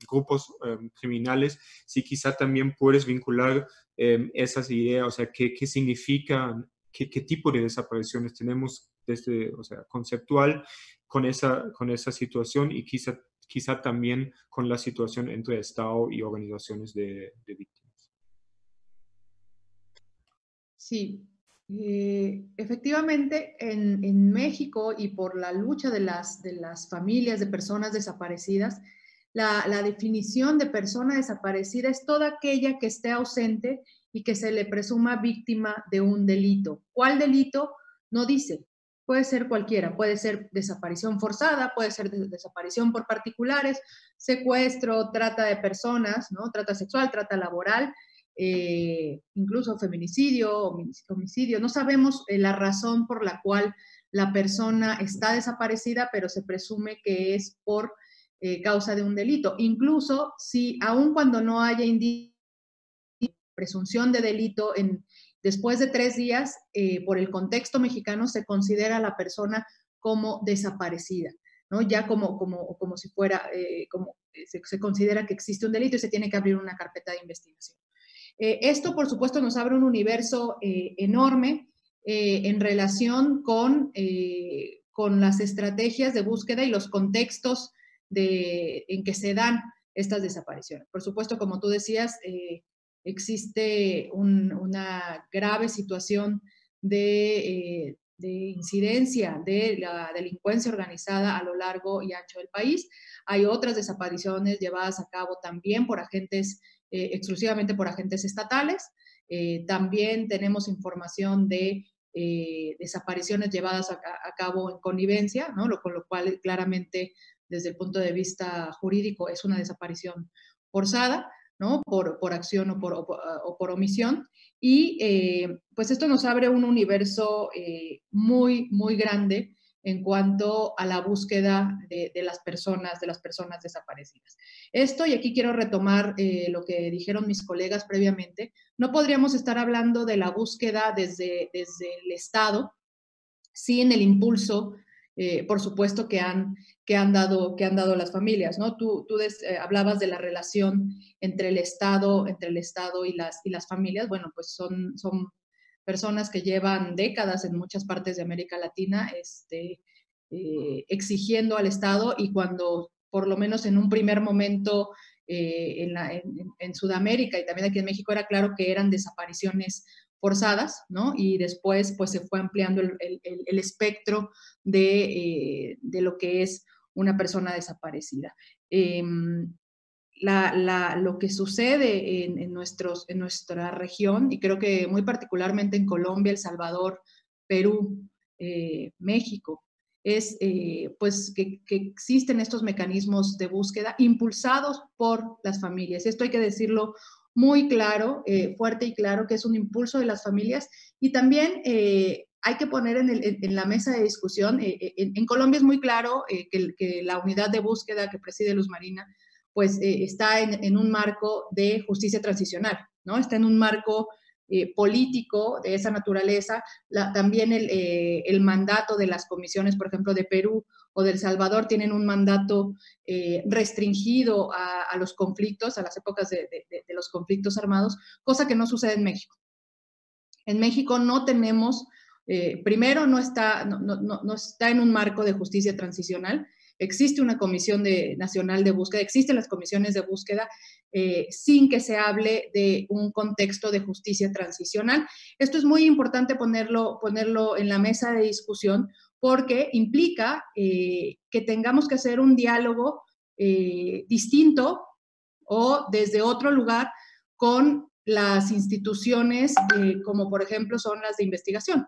S1: grupos criminales. Sí, quizá también puedes vincular esas ideas, o sea, qué significan, qué tipo de desapariciones tenemos desde, o sea, conceptual con esa situación, y quizá también con la situación entre Estado y organizaciones de víctimas.
S2: Sí, efectivamente en México, y por la lucha de las familias de personas desaparecidas, la definición de persona desaparecida es toda aquella que esté ausente y que se le presuma víctima de un delito. ¿Cuál delito? No dice. Puede ser cualquiera, puede ser desaparición forzada, puede ser desaparición por particulares, secuestro, trata de personas, ¿no? Trata sexual, trata laboral, incluso feminicidio, homicidio. No sabemos la razón por la cual la persona está desaparecida, pero se presume que es por causa de un delito. Incluso si, aun cuando no haya presunción de delito, después de 3 días, por el contexto mexicano, se considera a la persona como desaparecida, ¿no? Ya como si fuera, se considera que existe un delito y se tiene que abrir una carpeta de investigación. Esto, por supuesto, nos abre un universo enorme en relación con las estrategias de búsqueda y los contextos en que se dan estas desapariciones. Por supuesto, como tú decías, existe una grave situación de incidencia de la delincuencia organizada a lo largo y ancho del país. Hay otras desapariciones llevadas a cabo también por agentes, exclusivamente por agentes estatales. También tenemos información de desapariciones llevadas a cabo en connivencia, ¿no? Con lo cual claramente desde el punto de vista jurídico es una desaparición forzada, ¿no? Por acción o por omisión. Y pues esto nos abre un universo muy, muy grande en cuanto a la búsqueda de las personas desaparecidas. Esto, y aquí quiero retomar lo que dijeron mis colegas previamente, no podríamos estar hablando de la búsqueda desde el Estado sin el impulso, por supuesto, que han dado las familias, ¿no? Tú hablabas de la relación entre el Estado y las familias. Bueno, pues son personas que llevan décadas en muchas partes de América Latina exigiendo al Estado, y cuando, por lo menos en un primer momento, en Sudamérica y también aquí en México, era claro que eran desapariciones forzadas, ¿no? Y después pues se fue ampliando el espectro de lo que es una persona desaparecida. Lo que sucede en nuestra región, y creo que muy particularmente en Colombia, El Salvador, Perú, México, es pues que existen estos mecanismos de búsqueda impulsados por las familias. Esto hay que decirlo muy claro, fuerte y claro, que es un impulso de las familias. Y también hay que poner en la mesa de discusión, en Colombia es muy claro que la unidad de búsqueda que preside Luz Marina pues está en un marco de justicia transicional, ¿no? Está en un marco político de esa naturaleza. También el mandato de las comisiones, por ejemplo, de Perú o de El Salvador, tienen un mandato restringido a los conflictos, a las épocas de los conflictos armados, cosa que no sucede en México. En México no tenemos, primero no está en un marco de justicia transicional. Existe una comisión nacional de búsqueda, existen las comisiones de búsqueda, sin que se hable de un contexto de justicia transicional. Esto es muy importante ponerlo en la mesa de discusión, porque implica que tengamos que hacer un diálogo distinto o desde otro lugar con las instituciones como por ejemplo son las de investigación,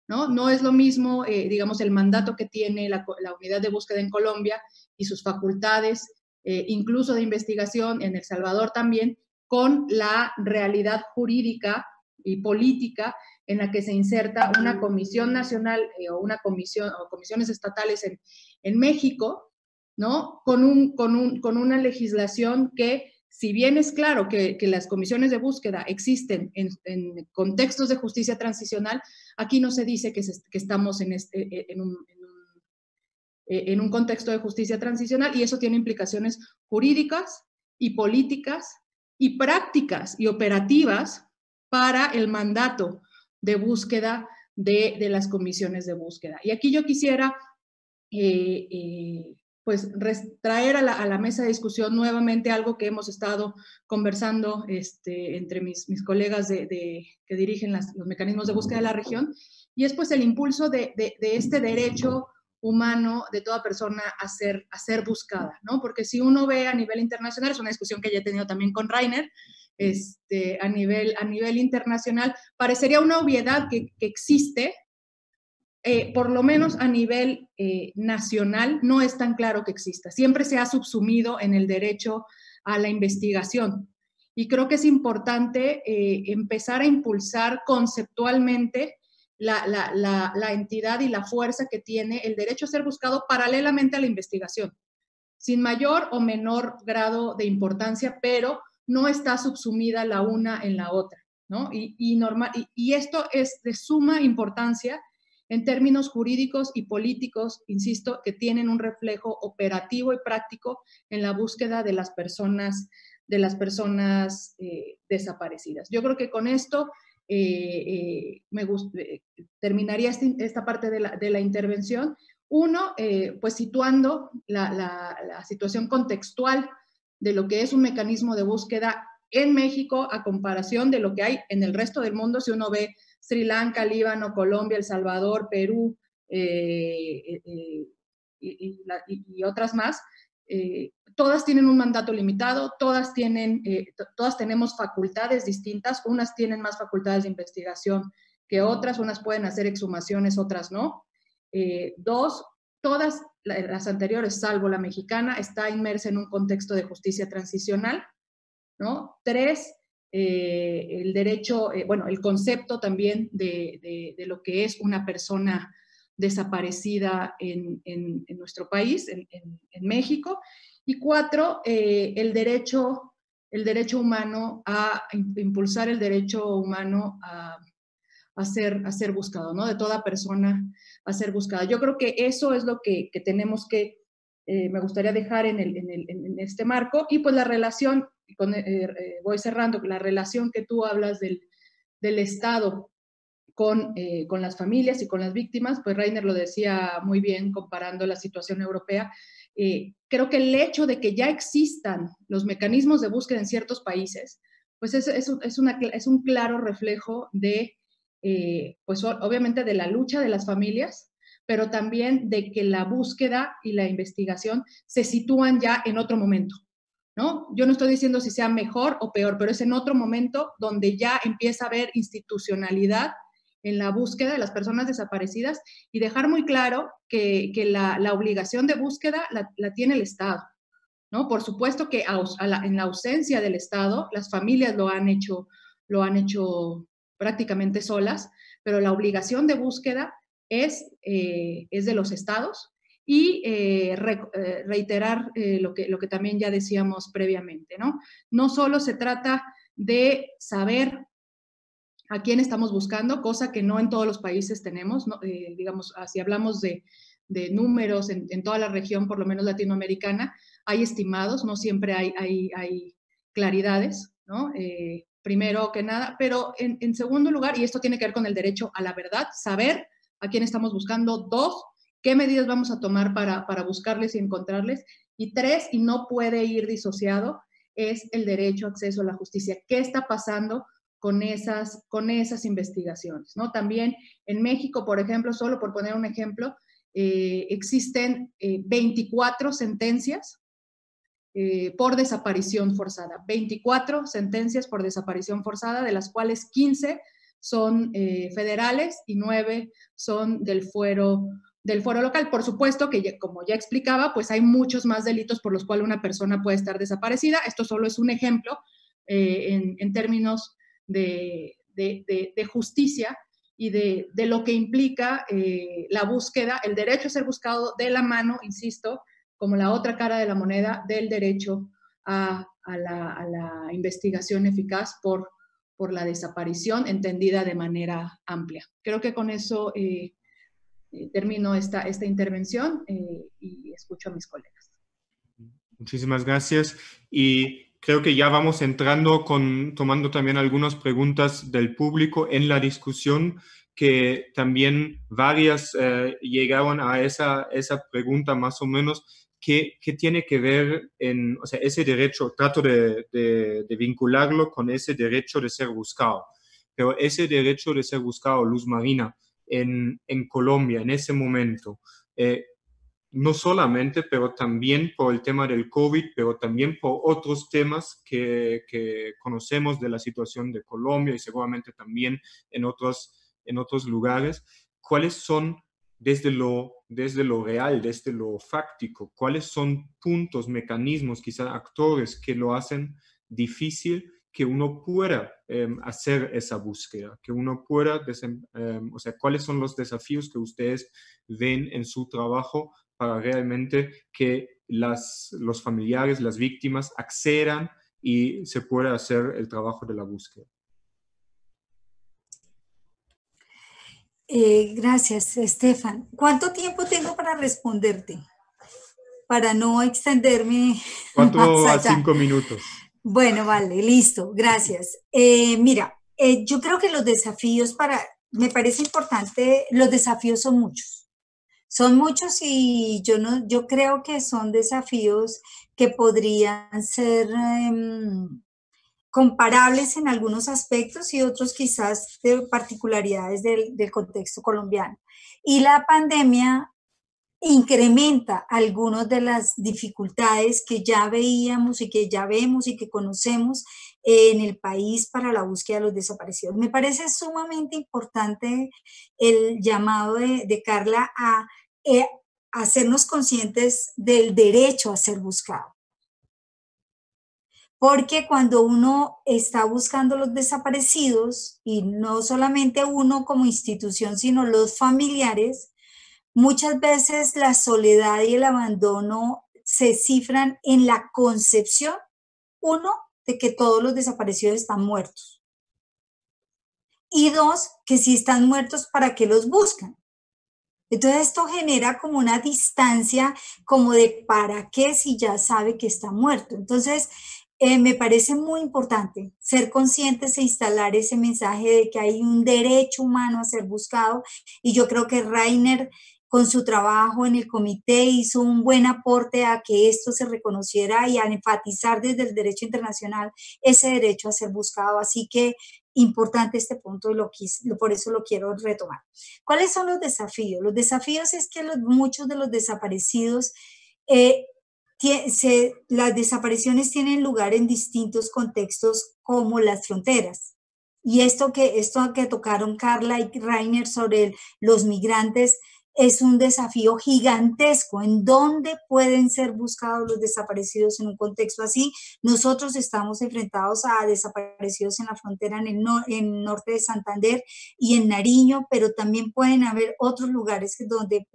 S2: ¿no? No es lo mismo, digamos, el mandato que tiene la unidad de búsqueda en Colombia y sus facultades, incluso de investigación en El Salvador también, con la realidad jurídica y política en la que se inserta una comisión nacional o una comisión o comisiones estatales en México, ¿no? Con una legislación que, si bien es claro que las comisiones de búsqueda existen en contextos de justicia transicional, aquí no se dice que estamos en un contexto de justicia transicional, y eso tiene implicaciones jurídicas y políticas y prácticas y operativas para el mandato de búsqueda de las comisiones de búsqueda. Y aquí yo quisiera pues traer a la mesa de discusión nuevamente algo que hemos estado conversando entre mis colegas que dirigen los mecanismos de búsqueda de la región, y es pues el impulso de este derecho humano de toda persona a ser buscada, ¿no? Porque si uno ve a nivel internacional, es una discusión que ya he tenido también con Rainer, a nivel internacional, parecería una obviedad que existe, por lo menos a nivel nacional, no es tan claro que exista. Siempre se ha subsumido en el derecho a la investigación. Y creo que es importante empezar a impulsar conceptualmente la entidad y la fuerza que tiene el derecho a ser buscado paralelamente a la investigación, sin mayor o menor grado de importancia, pero no está subsumida la una en la otra, ¿no? Y esto es de suma importancia en términos jurídicos y políticos, insisto, que tienen un reflejo operativo y práctico en la búsqueda de las personas desaparecidas. Yo creo que con esto terminaría esta parte de la intervención. Uno, pues situando la situación contextual de lo que es un mecanismo de búsqueda en México a comparación de lo que hay en el resto del mundo. Si uno ve Sri Lanka, Líbano, Colombia, El Salvador, Perú y otras más, todas tienen un mandato limitado, todas tenemos facultades distintas, unas tienen más facultades de investigación que otras, unas pueden hacer exhumaciones, otras no. Dos, todas las anteriores, salvo la mexicana, está inmersa en un contexto de justicia transicional, ¿no? Tres, el derecho, el concepto también de lo que es una persona desaparecida en nuestro país, en México. Y cuatro, el derecho humano a impulsar el derecho humano a ser buscado, ¿no? De toda persona a ser buscada. Yo creo que eso es lo que tenemos que, me gustaría dejar en este marco. Y pues la relación, voy cerrando, la relación que tú hablas del Estado con las familias y con las víctimas, pues Rainer lo decía muy bien comparando la situación europea. Creo que el hecho de que ya existan los mecanismos de búsqueda en ciertos países, pues es un claro reflejo de, pues obviamente de la lucha de las familias, pero también de que la búsqueda y la investigación se sitúan ya en otro momento, ¿no? Yo no estoy diciendo si sea mejor o peor, pero es en otro momento donde ya empieza a haber institucionalidad en la búsqueda de las personas desaparecidas, y dejar muy claro que la obligación de búsqueda la tiene el Estado, ¿no? Por supuesto que en la ausencia del Estado, las familias lo han hecho prácticamente solas, pero la obligación de búsqueda es de los estados. Y reiterar lo que también ya decíamos previamente, ¿no? No solo se trata de saber a quién estamos buscando, cosa que no en todos los países tenemos, ¿no? Digamos, si hablamos de números en toda la región, por lo menos latinoamericana, hay estimados, no siempre hay claridades, ¿no? Primero que nada, pero en segundo lugar, y esto tiene que ver con el derecho a la verdad, saber a quién estamos buscando. Dos, qué medidas vamos a tomar para buscarles y encontrarles. Y tres, y no puede ir disociado, es el derecho a acceso a la justicia. ¿Qué está pasando con esas investigaciones, ¿no? También en México, por ejemplo, solo por poner un ejemplo, existen 24 sentencias por desaparición forzada. 24 sentencias por desaparición forzada, de las cuales 15 son federales y 9 son del fuero local. Por supuesto que, como ya explicaba, pues hay muchos más delitos por los cuales una persona puede estar desaparecida. Esto solo es un ejemplo en términos de justicia y de lo que implica la búsqueda, el derecho a ser buscado de la mano, insisto, como la otra cara de la moneda del derecho a la investigación eficaz por la desaparición entendida de manera amplia. Creo que con eso termino esta intervención y escucho a mis colegas.
S1: Muchísimas gracias. Y creo que ya vamos entrando tomando también algunas preguntas del público en la discusión, que también varias llegaron a esa pregunta más o menos. ¿Qué tiene que ver o sea, ese derecho? Trato de vincularlo con ese derecho de ser buscado. Pero ese derecho de ser buscado, Luz Marina, en Colombia, en ese momento, no solamente, pero también por el tema del COVID, pero también por otros temas que conocemos de la situación de Colombia y seguramente también en otros lugares, ¿cuáles son, desde lo real, desde lo fáctico, cuáles son puntos, mecanismos, quizás actores que lo hacen difícil que uno pueda hacer esa búsqueda, que uno pueda, o sea, cuáles son los desafíos que ustedes ven en su trabajo para realmente que los familiares, las víctimas accedan y se pueda hacer el trabajo de la búsqueda?
S3: Gracias, Estefan. ¿Cuánto tiempo tengo para responderte? Para no extenderme
S1: 4 a 5 minutos.
S3: Bueno, vale, listo, gracias. Mira, yo creo que los desafíos me parece importante, los desafíos son muchos. Son muchos y yo creo que son desafíos que podrían ser comparables en algunos aspectos y otros quizás de particularidades del contexto colombiano. Y la pandemia incrementa algunas de las dificultades que ya veíamos y que ya vemos y que conocemos en el país para la búsqueda de los desaparecidos. Me parece sumamente importante el llamado de Carla a hacernos conscientes del derecho a ser buscado. Porque cuando uno está buscando los desaparecidos, y no solamente uno como institución, sino los familiares, muchas veces la soledad y el abandono se cifran en la concepción, uno, de que todos los desaparecidos están muertos. Y dos, que si están muertos, ¿para qué los buscan? Entonces esto genera como una distancia, como de ¿para qué si ya sabe que está muerto? Entonces me parece muy importante ser conscientes e instalar ese mensaje de que hay un derecho humano a ser buscado, y yo creo que Rainer, con su trabajo en el comité, hizo un buen aporte a que esto se reconociera y a enfatizar desde el derecho internacional ese derecho a ser buscado. Así que importante este punto y por eso lo quiero retomar. ¿Cuáles son los desafíos? Los desafíos es que muchos de los desaparecidos, las desapariciones tienen lugar en distintos contextos como las fronteras. Y esto que tocaron Carla y Rainer sobre los migrantes es un desafío gigantesco. ¿En dónde pueden ser buscados los desaparecidos en un contexto así? Nosotros estamos enfrentados a desaparecidos en la frontera en el norte de Santander y en Nariño, pero también pueden haber otros lugares donde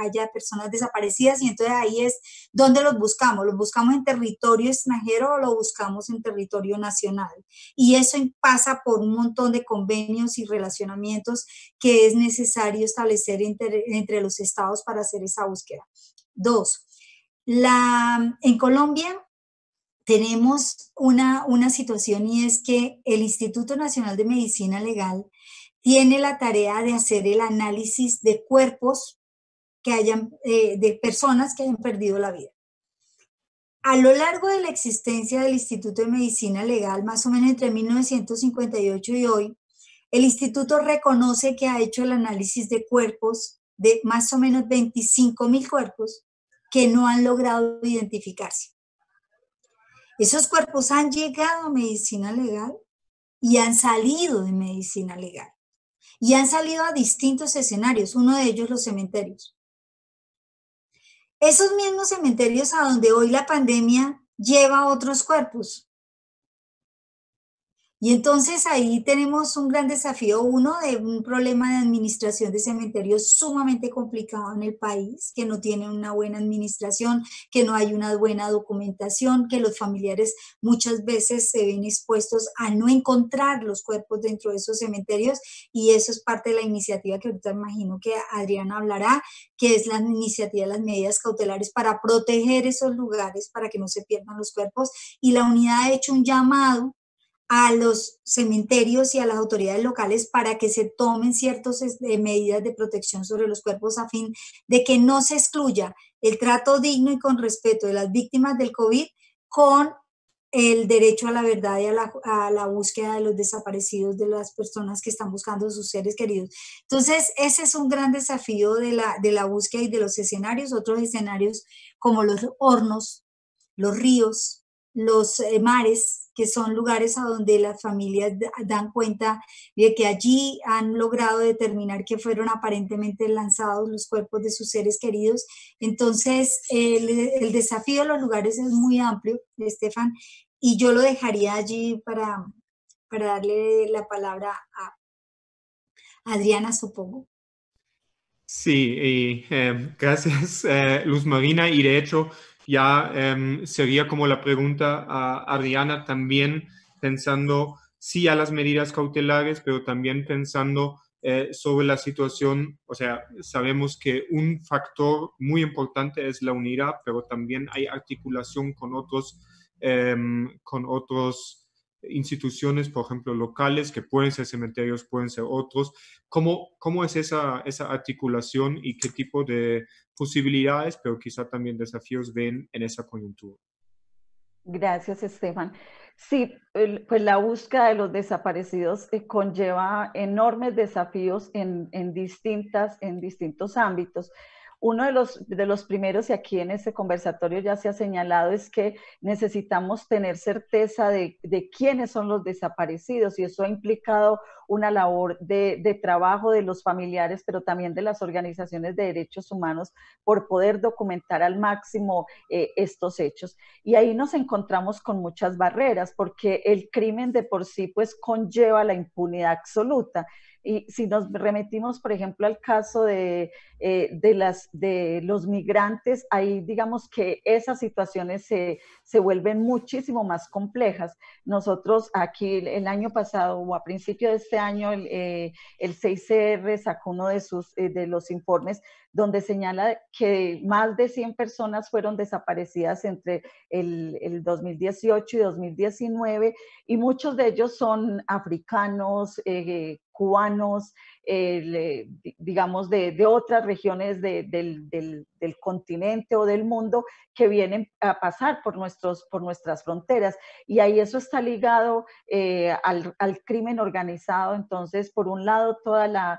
S3: haya personas desaparecidas, y entonces ahí es donde los buscamos. ¿Los buscamos en territorio extranjero o lo buscamos en territorio nacional? Y eso pasa por un montón de convenios y relacionamientos que es necesario establecer entre los estados para hacer esa búsqueda. Dos, en Colombia tenemos una situación, y es que el Instituto Nacional de Medicina Legal tiene la tarea de hacer el análisis de cuerpos de personas que hayan perdido la vida. A lo largo de la existencia del Instituto de Medicina Legal, más o menos entre 1958 y hoy, el instituto reconoce que ha hecho el análisis de cuerpos, de más o menos 25,000 cuerpos, que no han logrado identificarse. Esos cuerpos han llegado a medicina legal y han salido de medicina legal. Y han salido a distintos escenarios, uno de ellos los cementerios. Esos mismos cementerios a donde hoy la pandemia lleva otros cuerpos. Y entonces ahí tenemos un gran desafío, uno de un problema de administración de cementerios sumamente complicado en el país, que no tiene una buena administración, que no hay una buena documentación, que los familiares muchas veces se ven expuestos a no encontrar los cuerpos dentro de esos cementerios, y eso es parte de la iniciativa que ahorita imagino que Adriana hablará, que es la iniciativa de las medidas cautelares para proteger esos lugares, para que no se pierdan los cuerpos, y la unidad ha hecho un llamado a los cementerios y a las autoridades locales para que se tomen ciertas medidas de protección sobre los cuerpos a fin de que no se excluya el trato digno y con respeto de las víctimas del COVID con el derecho a la verdad y a la búsqueda de los desaparecidos, de las personas que están buscando a sus seres queridos. Entonces, ese es un gran desafío de la búsqueda y de los escenarios, otros escenarios como los hornos, los ríos, los mares, que son lugares a donde las familias dan cuenta de que allí han logrado determinar que fueron aparentemente lanzados los cuerpos de sus seres queridos. Entonces, el desafío de los lugares es muy amplio, Estefan, y yo lo dejaría allí para darle la palabra a Adriana, supongo.
S1: Sí, y gracias, Luz Marina. Y de hecho, ya sería como la pregunta a Adriana también, pensando sí a las medidas cautelares, pero también pensando sobre la situación. O sea, sabemos que un factor muy importante es la unidad, pero también hay articulación con otros instituciones, por ejemplo, locales, que pueden ser cementerios, pueden ser otros. ¿Cómo es esa articulación y qué tipo de posibilidades, pero quizá también desafíos ven en esa coyuntura?
S4: Gracias, Estefan. Sí, pues la búsqueda de los desaparecidos conlleva enormes desafíos en distintos ámbitos. Uno de los primeros, y aquí en este conversatorio ya se ha señalado, es que necesitamos tener certeza de quiénes son los desaparecidos, y eso ha implicado una labor de trabajo de los familiares, pero también de las organizaciones de derechos humanos, por poder documentar al máximo estos hechos. Y ahí nos encontramos con muchas barreras, porque el crimen de por sí pues conlleva la impunidad absoluta. Y si nos remitimos, por ejemplo, al caso de los migrantes, ahí digamos que esas situaciones se vuelven muchísimo más complejas. Nosotros aquí el año pasado o a principio de este año, el 6CR sacó uno de los informes donde señala que más de 100 personas fueron desaparecidas entre el 2018 y 2019, y muchos de ellos son africanos, cubanos, digamos de otras regiones del continente o del mundo, que vienen a pasar por nuestras fronteras. Y ahí eso está ligado al crimen organizado. Entonces, por un lado, toda la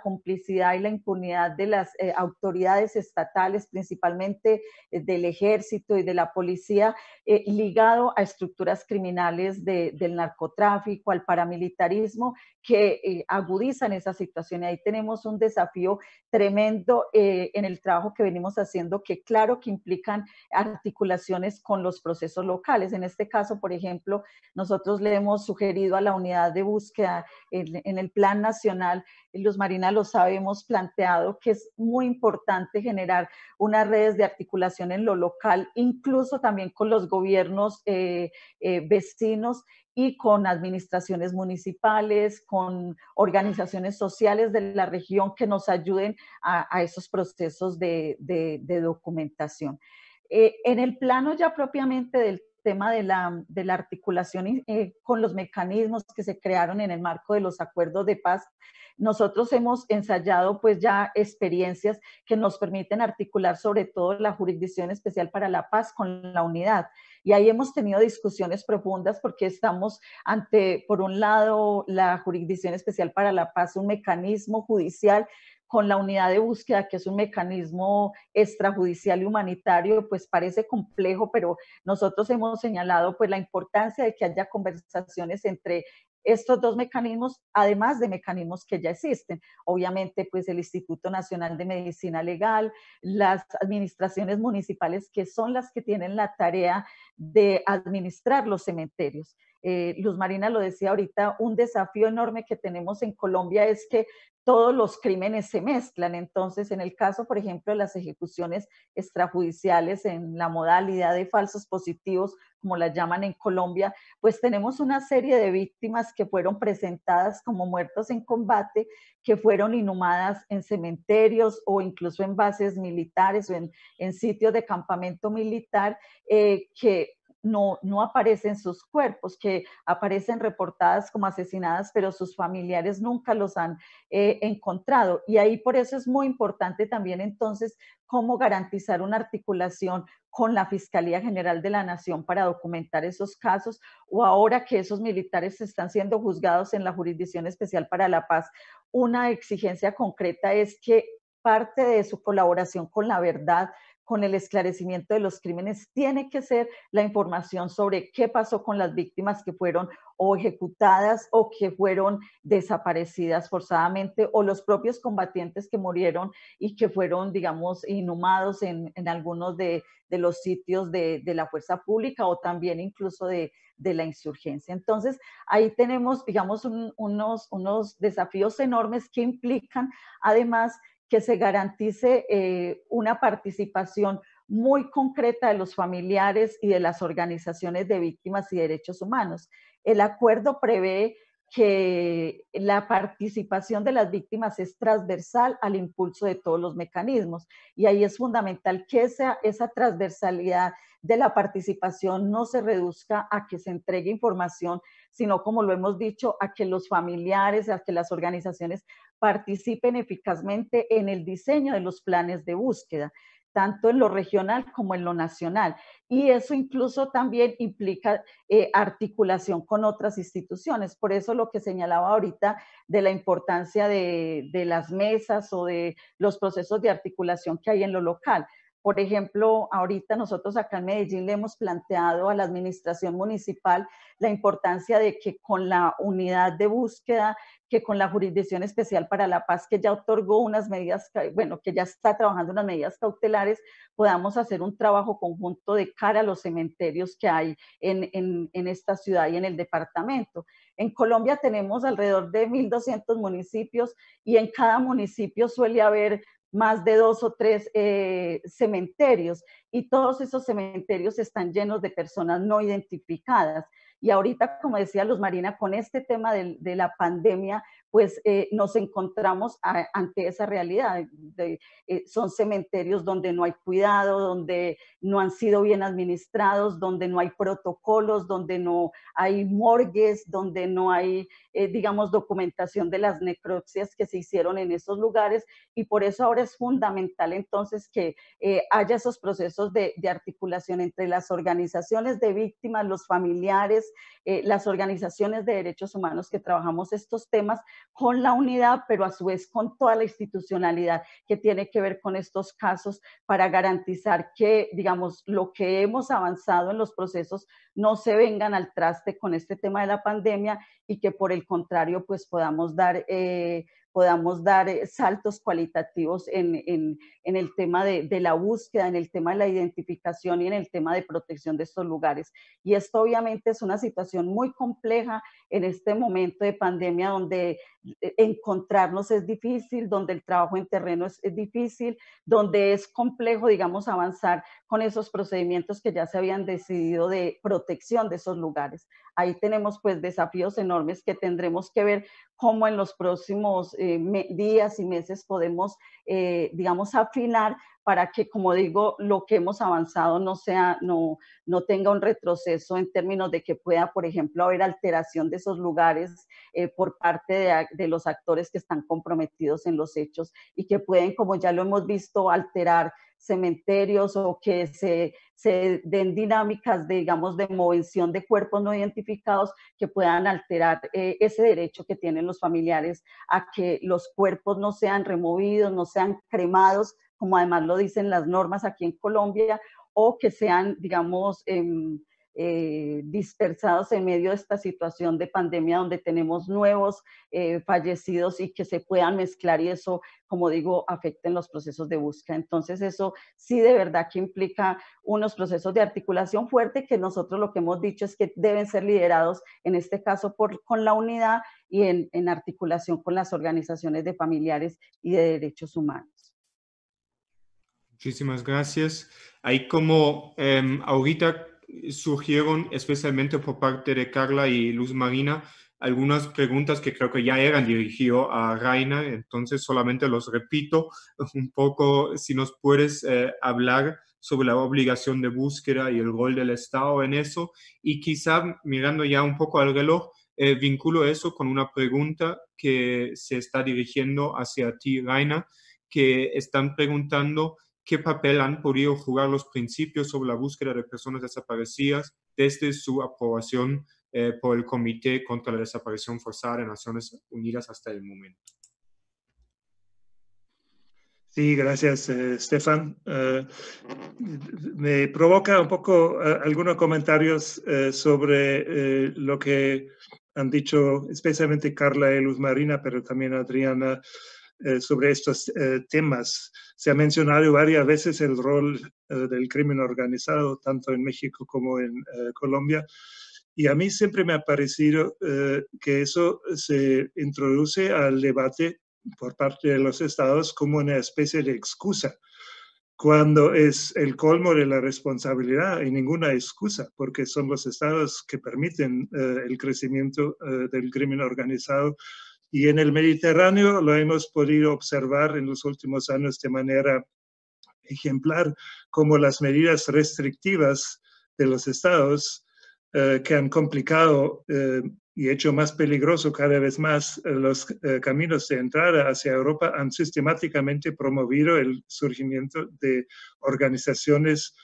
S4: complicidad y la impunidad de las autoridades estatales, principalmente del ejército y de la policía, ligado a estructuras criminales del narcotráfico, al paramilitarismo, que agudizan esa situación. Y ahí tenemos un desafío tremendo en el trabajo que venimos haciendo, que claro que implican articulaciones con los procesos locales. En este caso, por ejemplo, nosotros le hemos sugerido a la unidad de búsqueda en el plan nacional, Luz Marina lo sabe, hemos planteado que es muy importante generar unas redes de articulación en lo local, incluso también con los gobiernos vecinos y con administraciones municipales, con organizaciones sociales de la región que nos ayuden a esos procesos de documentación. En el plano ya propiamente del tema de la articulación con los mecanismos que se crearon en el marco de los acuerdos de paz, nosotros hemos ensayado pues ya experiencias que nos permiten articular sobre todo la Jurisdicción Especial para la Paz con la unidad. Y ahí hemos tenido discusiones profundas, porque estamos ante, por un lado, la Jurisdicción Especial para la Paz, un mecanismo judicial con la unidad de búsqueda, que es un mecanismo extrajudicial y humanitario, pues parece complejo, pero nosotros hemos señalado pues la importancia de que haya conversaciones entre estos dos mecanismos, además de mecanismos que ya existen. Obviamente, pues el Instituto Nacional de Medicina Legal, las administraciones municipales, que son las que tienen la tarea de administrar los cementerios. Luz Marina lo decía ahorita, un desafío enorme que tenemos en Colombia es que todos los crímenes se mezclan. Entonces, en el caso, por ejemplo, de las ejecuciones extrajudiciales en la modalidad de falsos positivos, como las llaman en Colombia, pues tenemos una serie de víctimas que fueron presentadas como muertos en combate, que fueron inhumadas en cementerios o incluso en bases militares o en sitios de campamento militar, que no aparecen sus cuerpos, que aparecen reportadas como asesinadas, pero sus familiares nunca los han encontrado. Y ahí por eso es muy importante también entonces cómo garantizar una articulación con la Fiscalía General de la Nación para documentar esos casos, o ahora que esos militares están siendo juzgados en la Jurisdicción Especial para la Paz, una exigencia concreta es que parte de su colaboración con la verdad, con el esclarecimiento de los crímenes, tiene que ser la información sobre qué pasó con las víctimas que fueron o ejecutadas o que fueron desaparecidas forzadamente, o los propios combatientes que murieron y que fueron, digamos, inhumados en algunos de los sitios de la fuerza pública o también incluso de la insurgencia. Entonces, ahí tenemos, digamos, unos desafíos enormes que implican, además, que se garantice una participación muy concreta de los familiares y de las organizaciones de víctimas y derechos humanos. El acuerdo prevé que la participación de las víctimas es transversal al impulso de todos los mecanismos, y ahí es fundamental que esa transversalidad de la participación no se reduzca a que se entregue información, sino, como lo hemos dicho, a que los familiares, a que las organizaciones participen eficazmente en el diseño de los planes de búsqueda, tanto en lo regional como en lo nacional. Y eso incluso también implica articulación con otras instituciones. Por eso lo que señalaba ahorita de la importancia de las mesas o de los procesos de articulación que hay en lo local. Por ejemplo, ahorita nosotros acá en Medellín le hemos planteado a la administración municipal la importancia de que con la unidad de búsqueda, que con la Jurisdicción Especial para la Paz, que ya otorgó unas medidas, bueno, que ya está trabajando unas medidas cautelares, podamos hacer un trabajo conjunto de cara a los cementerios que hay en esta ciudad y en el departamento. En Colombia tenemos alrededor de 1.200 municipios y en cada municipio suele haber más de 2 o 3 cementerios, y todos esos cementerios están llenos de personas no identificadas. Y ahorita, como decía Luz Marina, con este tema de la pandemia, pues nos encontramos ante esa realidad. Son cementerios donde no hay cuidado, donde no han sido bien administrados, donde no hay protocolos, donde no hay morgues, donde no hay, digamos, documentación de las necropsias que se hicieron en esos lugares, y por eso ahora es fundamental entonces que haya esos procesos de articulación entre las organizaciones de víctimas, los familiares, las organizaciones de derechos humanos que trabajamos estos temas, con la unidad, pero a su vez con toda la institucionalidad que tiene que ver con estos casos, para garantizar que, digamos, lo que hemos avanzado en los procesos no se vengan al traste con este tema de la pandemia, y que por el contrario, pues podamos dar saltos cualitativos en el tema de la búsqueda, en el tema de la identificación y en el tema de protección de estos lugares. Y esto obviamente es una situación muy compleja en este momento de pandemia, donde encontrarnos es difícil, donde el trabajo en terreno es difícil, donde es complejo, digamos, avanzar con esos procedimientos que ya se habían decidido de protección de esos lugares. Ahí tenemos pues desafíos enormes que tendremos que ver cómo en los próximos días y meses podemos, digamos, afinar para que, como digo, lo que hemos avanzado no tenga un retroceso en términos de que pueda, por ejemplo, haber alteración de esos lugares por parte de los actores que están comprometidos en los hechos, y que pueden, como ya lo hemos visto, alterar cementerios o que se den dinámicas de, digamos, de movención de cuerpos no identificados que puedan alterar ese derecho que tienen los familiares a que los cuerpos no sean removidos, no sean cremados, como además lo dicen las normas aquí en Colombia, o que sean, digamos, dispersados en medio de esta situación de pandemia donde tenemos nuevos fallecidos y que se puedan mezclar y eso, como digo, afecten los procesos de búsqueda. Entonces eso sí de verdad que implica unos procesos de articulación fuerte que nosotros lo que hemos dicho es que deben ser liderados en este caso con la unidad y en articulación con las organizaciones de familiares y de derechos humanos.
S1: Muchísimas gracias. Ahí como ahorita surgieron, especialmente por parte de Carla y Luz Marina, algunas preguntas que creo que ya eran dirigidas a Raina, entonces solamente los repito un poco, si nos puedes hablar sobre la obligación de búsqueda y el rol del Estado en eso, y quizá mirando ya un poco al reloj, vinculo eso con una pregunta que se está dirigiendo hacia ti, Raina, que están preguntando qué papel han podido jugar los principios sobre la búsqueda de personas desaparecidas desde su aprobación por el Comité contra la Desaparición Forzada de Naciones Unidas hasta el momento.
S5: Sí, gracias, Stefan. Me provoca un poco algunos comentarios sobre lo que han dicho especialmente Carla y Luz Marina, pero también Adriana, sobre estos temas. Se ha mencionado varias veces el rol del crimen organizado, tanto en México como en Colombia, y a mí siempre me ha parecido que eso se introduce al debate por parte de los estados como una especie de excusa, cuando es el colmo de la responsabilidad y ninguna excusa, porque son los estados que permiten el crecimiento del crimen organizado. Y en el Mediterráneo lo hemos podido observar en los últimos años de manera ejemplar, como las medidas restrictivas de los estados que han complicado y hecho más peligroso cada vez más los caminos de entrada hacia Europa, han sistemáticamente promovido el surgimiento de organizaciones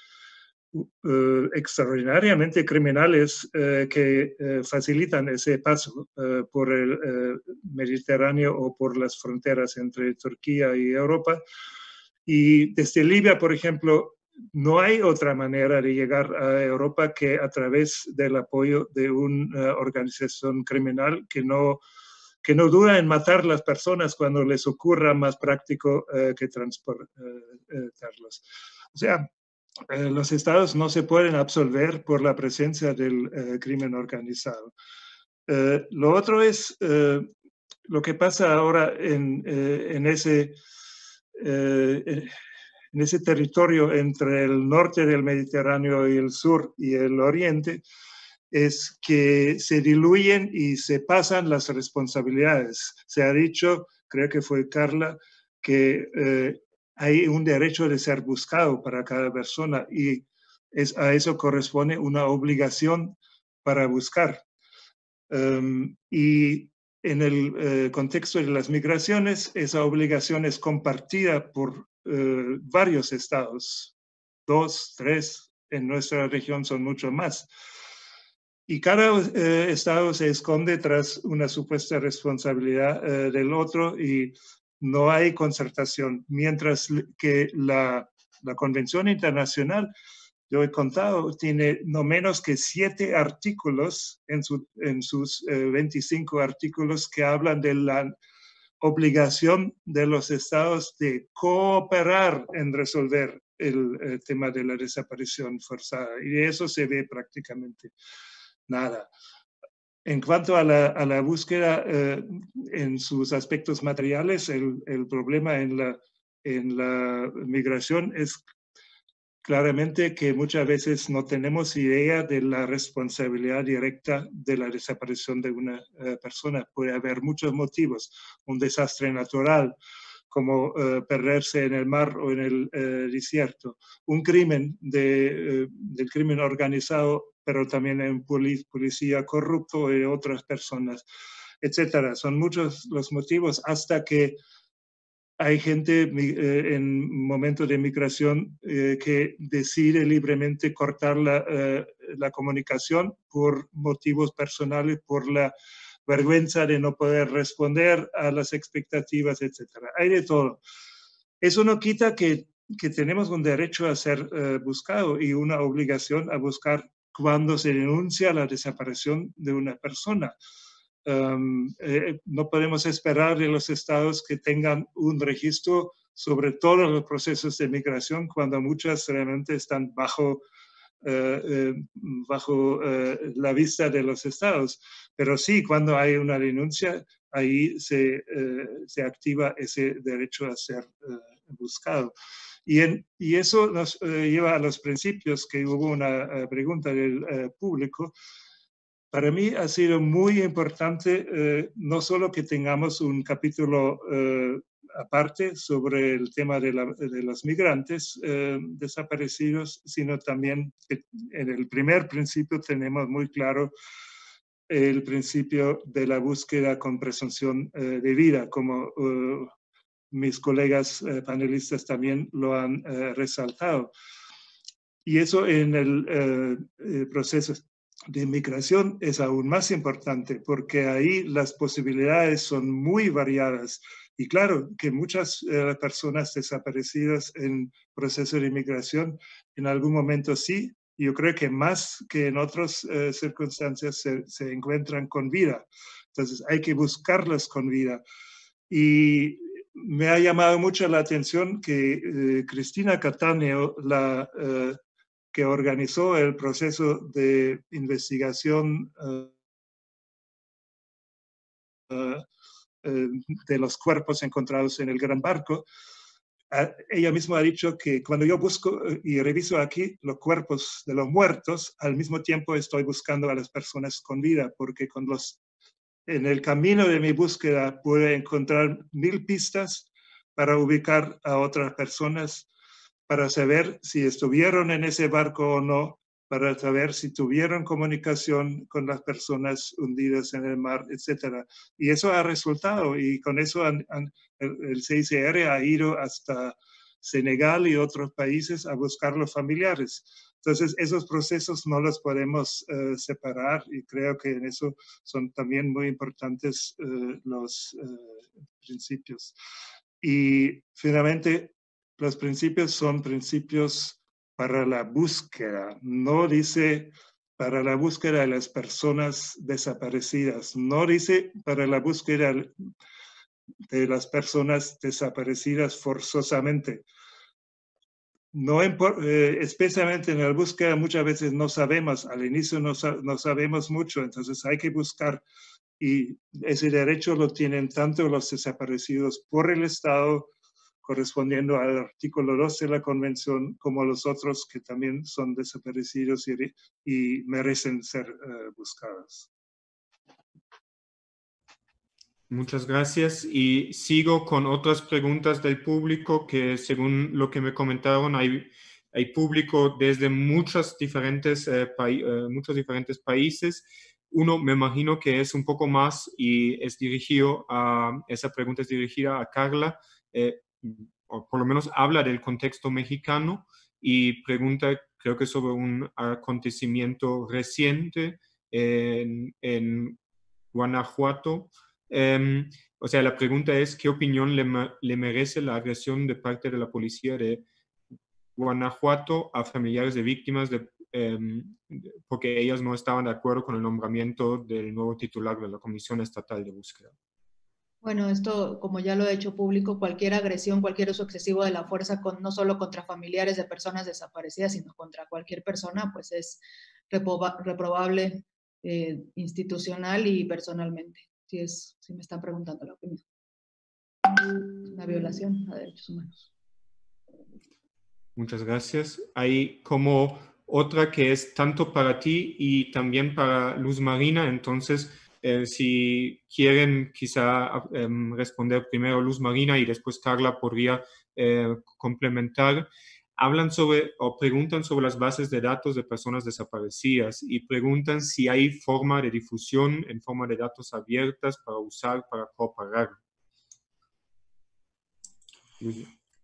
S5: extraordinariamente criminales que facilitan ese paso por el Mediterráneo o por las fronteras entre Turquía y Europa. Y desde Libia, por ejemplo, no hay otra manera de llegar a Europa que a través del apoyo de una organización criminal que no duda en matar las personas cuando les ocurra más práctico que transportarlos. O sea, los estados no se pueden absolver por la presencia del crimen organizado. Lo otro es lo que pasa ahora en ese territorio entre el norte del Mediterráneo y el sur y el oriente, es que se diluyen y se pasan las responsabilidades. Se ha dicho, creo que fue Carla, que hay un derecho de ser buscado para cada persona y a eso corresponde una obligación para buscar. Y en el contexto de las migraciones, esa obligación es compartida por varios estados, 2, 3, en nuestra región son mucho más. Y cada estado se esconde tras una supuesta responsabilidad del otro y no hay concertación, mientras que la Convención Internacional, yo he contado, tiene no menos que 7 artículos en sus 25 artículos que hablan de la obligación de los estados de cooperar en resolver el tema de la desaparición forzada. Y de eso se ve prácticamente nada. En cuanto a la búsqueda en sus aspectos materiales, el problema en la migración es claramente que muchas veces no tenemos idea de la responsabilidad directa de la desaparición de una persona. Puede haber muchos motivos, un desastre natural, como perderse en el mar o en el desierto, un crimen del crimen organizado, pero también en policía corrupto y otras personas, etcétera. Son muchos los motivos hasta que hay gente en momentos de migración que decide libremente cortar la comunicación por motivos personales, por la vergüenza de no poder responder a las expectativas, etc. Hay de todo. Eso no quita que tenemos un derecho a ser buscado y una obligación a buscar cuando se denuncia la desaparición de una persona. No podemos esperar de los estados que tengan un registro sobre todos los procesos de migración cuando muchas realmente están bajo la vista de los estados. Pero sí, cuando hay una denuncia, ahí se activa ese derecho a ser buscado. Y eso nos lleva a los principios, que hubo una pregunta del público. Para mí ha sido muy importante no solo que tengamos un capítulo aparte sobre el tema de los migrantes desaparecidos, sino también que en el primer principio tenemos muy claro el principio de la búsqueda con presunción de vida, como mis colegas panelistas también lo han resaltado. Y eso en el proceso de migración es aún más importante porque ahí las posibilidades son muy variadas. Y claro que muchas personas desaparecidas en proceso de inmigración en algún momento sí, yo creo que más que en otras circunstancias se encuentran con vida. Entonces hay que buscarlas con vida. Y me ha llamado mucho la atención que Cristina Cattaneo, que organizó el proceso de investigación de los cuerpos encontrados en el Gran Barco, ella misma ha dicho que cuando yo busco y reviso aquí los cuerpos de los muertos, al mismo tiempo estoy buscando a las personas con vida, porque en el camino de mi búsqueda pude encontrar 1000 pistas para ubicar a otras personas, para saber si estuvieron en ese barco o no, para saber si tuvieron comunicación con las personas hundidas en el mar, etc. Y eso ha resultado, y con eso el CICR ha ido hasta Senegal y otros países a buscar los familiares. Entonces, esos procesos no los podemos separar, y creo que en eso son también muy importantes los principios. Y finalmente, los principios son principios para la búsqueda. No dice para la búsqueda de las personas desaparecidas. No dice para la búsqueda de las personas desaparecidas forzosamente. No especialmente en la búsqueda muchas veces no sabemos, al inicio no sabemos mucho, entonces hay que buscar, y ese derecho lo tienen tanto los desaparecidos por el Estado, correspondiendo al artículo 2 de la Convención, como los otros que también son desaparecidos y merecen ser buscados.
S1: Muchas gracias. Y sigo con otras preguntas del público que, según lo que me comentaron, hay público desde muchos diferentes países. Uno, me imagino que es un poco más y esa pregunta es dirigida a Carla, o por lo menos habla del contexto mexicano y pregunta, creo que sobre un acontecimiento reciente en Guanajuato. O sea, la pregunta es, ¿qué opinión le merece la agresión de parte de la policía de Guanajuato a familiares de víctimas porque ellas no estaban de acuerdo con el nombramiento del nuevo titular de la Comisión Estatal de Búsqueda?
S2: Bueno, esto, como ya lo he hecho público, cualquier agresión, cualquier uso excesivo de la fuerza, no solo contra familiares de personas desaparecidas, sino contra cualquier persona, pues es reprobable institucional y personalmente, si me están preguntando la opinión. Es una violación a derechos humanos.
S1: Muchas gracias. Hay como otra que es tanto para ti y también para Luz Marina, entonces si quieren quizá responder primero Luz Marina y después Carla podría complementar. Hablan sobre o preguntan sobre las bases de datos de personas desaparecidas y preguntan si hay forma de difusión en forma de datos abiertas para usar, para propagar.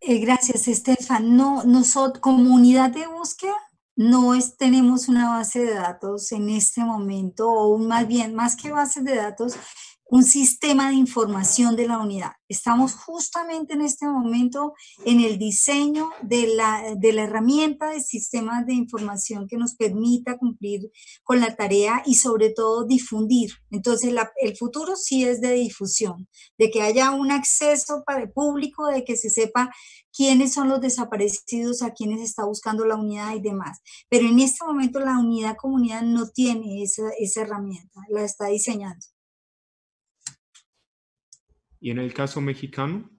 S3: Gracias, Estefan. No, nosotros, como unidad de búsqueda, tenemos una base de datos en este momento, o más bien, más que bases de datos, un sistema de información de la unidad. Estamos justamente en este momento en el diseño de la herramienta de sistemas de información que nos permita cumplir con la tarea y sobre todo difundir. Entonces el futuro sí es de difusión, de que haya un acceso para el público, de que se sepa quiénes son los desaparecidos, a quienes está buscando la unidad y demás. Pero en este momento la unidad comunidad no tiene esa herramienta, la está diseñando.
S1: ¿Y en el caso mexicano?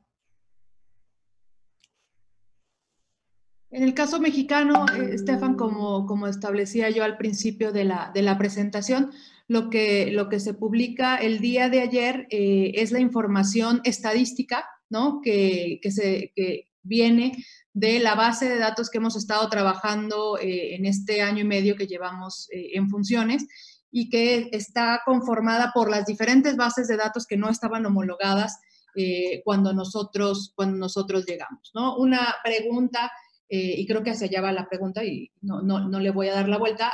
S2: En el caso mexicano, Estefan, como establecía yo al principio de la presentación, lo que se publica el día de ayer es la información estadística, ¿no? que viene de la base de datos que hemos estado trabajando en este año y medio que llevamos en funciones, y que está conformada por las diferentes bases de datos que no estaban homologadas cuando nosotros llegamos, ¿no? Una pregunta, y creo que hacia allá va la pregunta y no le voy a dar la vuelta,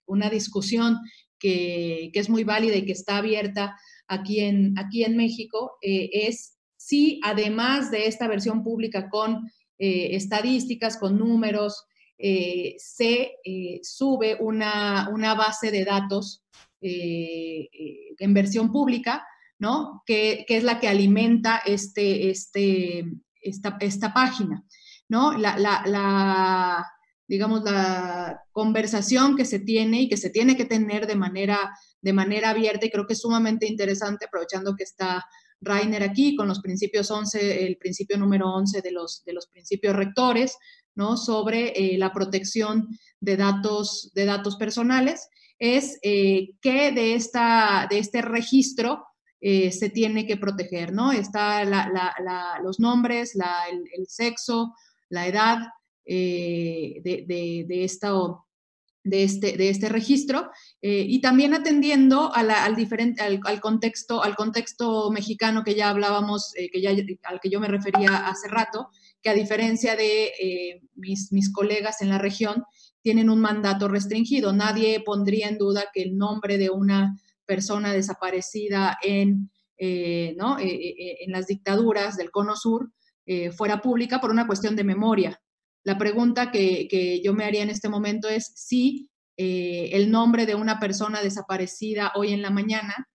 S2: una discusión que es muy válida y que está abierta aquí en México, es si además de esta versión pública con estadísticas, con números, se sube una base de datos en versión pública, ¿no? Que es la que alimenta esta página, ¿no? Digamos, la conversación que se tiene y que se tiene que tener de manera abierta, y creo que es sumamente interesante, aprovechando que está Rainer aquí con los principios 11, el principio número 11 de los principios rectores, ¿no? Sobre la protección de datos personales, es que de este registro se tiene que proteger, ¿no? Está los nombres, el sexo, la edad de este registro, y también atendiendo al contexto mexicano que ya hablábamos, al que yo me refería hace rato, que a diferencia de mis colegas en la región, tienen un mandato restringido. Nadie pondría en duda que el nombre de una persona desaparecida en las dictaduras del Cono Sur fuera pública por una cuestión de memoria. La pregunta que yo me haría en este momento es si el nombre de una persona desaparecida hoy en la mañana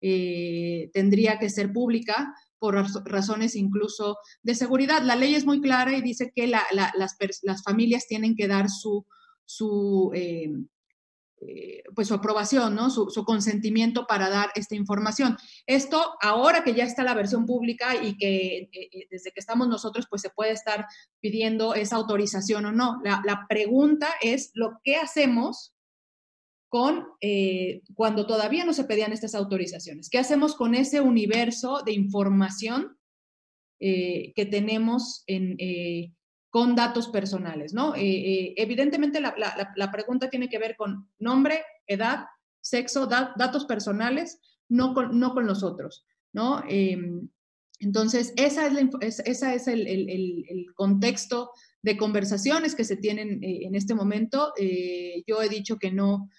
S2: tendría que ser pública por razones incluso de seguridad. La ley es muy clara y dice que las familias tienen que dar su aprobación, ¿no? Su consentimiento para dar esta información. Esto, ahora que ya está la versión pública y que desde que estamos nosotros, pues se puede estar pidiendo esa autorización o no. La pregunta es, ¿qué hacemos cuando todavía no se pedían estas autorizaciones? ¿Qué hacemos con ese universo de información que tenemos con datos personales, ¿no? Evidentemente la pregunta tiene que ver con nombre, edad, sexo, datos personales, no con los otros, ¿no? Entonces, ese es el contexto de conversaciones que se tienen en este momento. Yo he dicho que no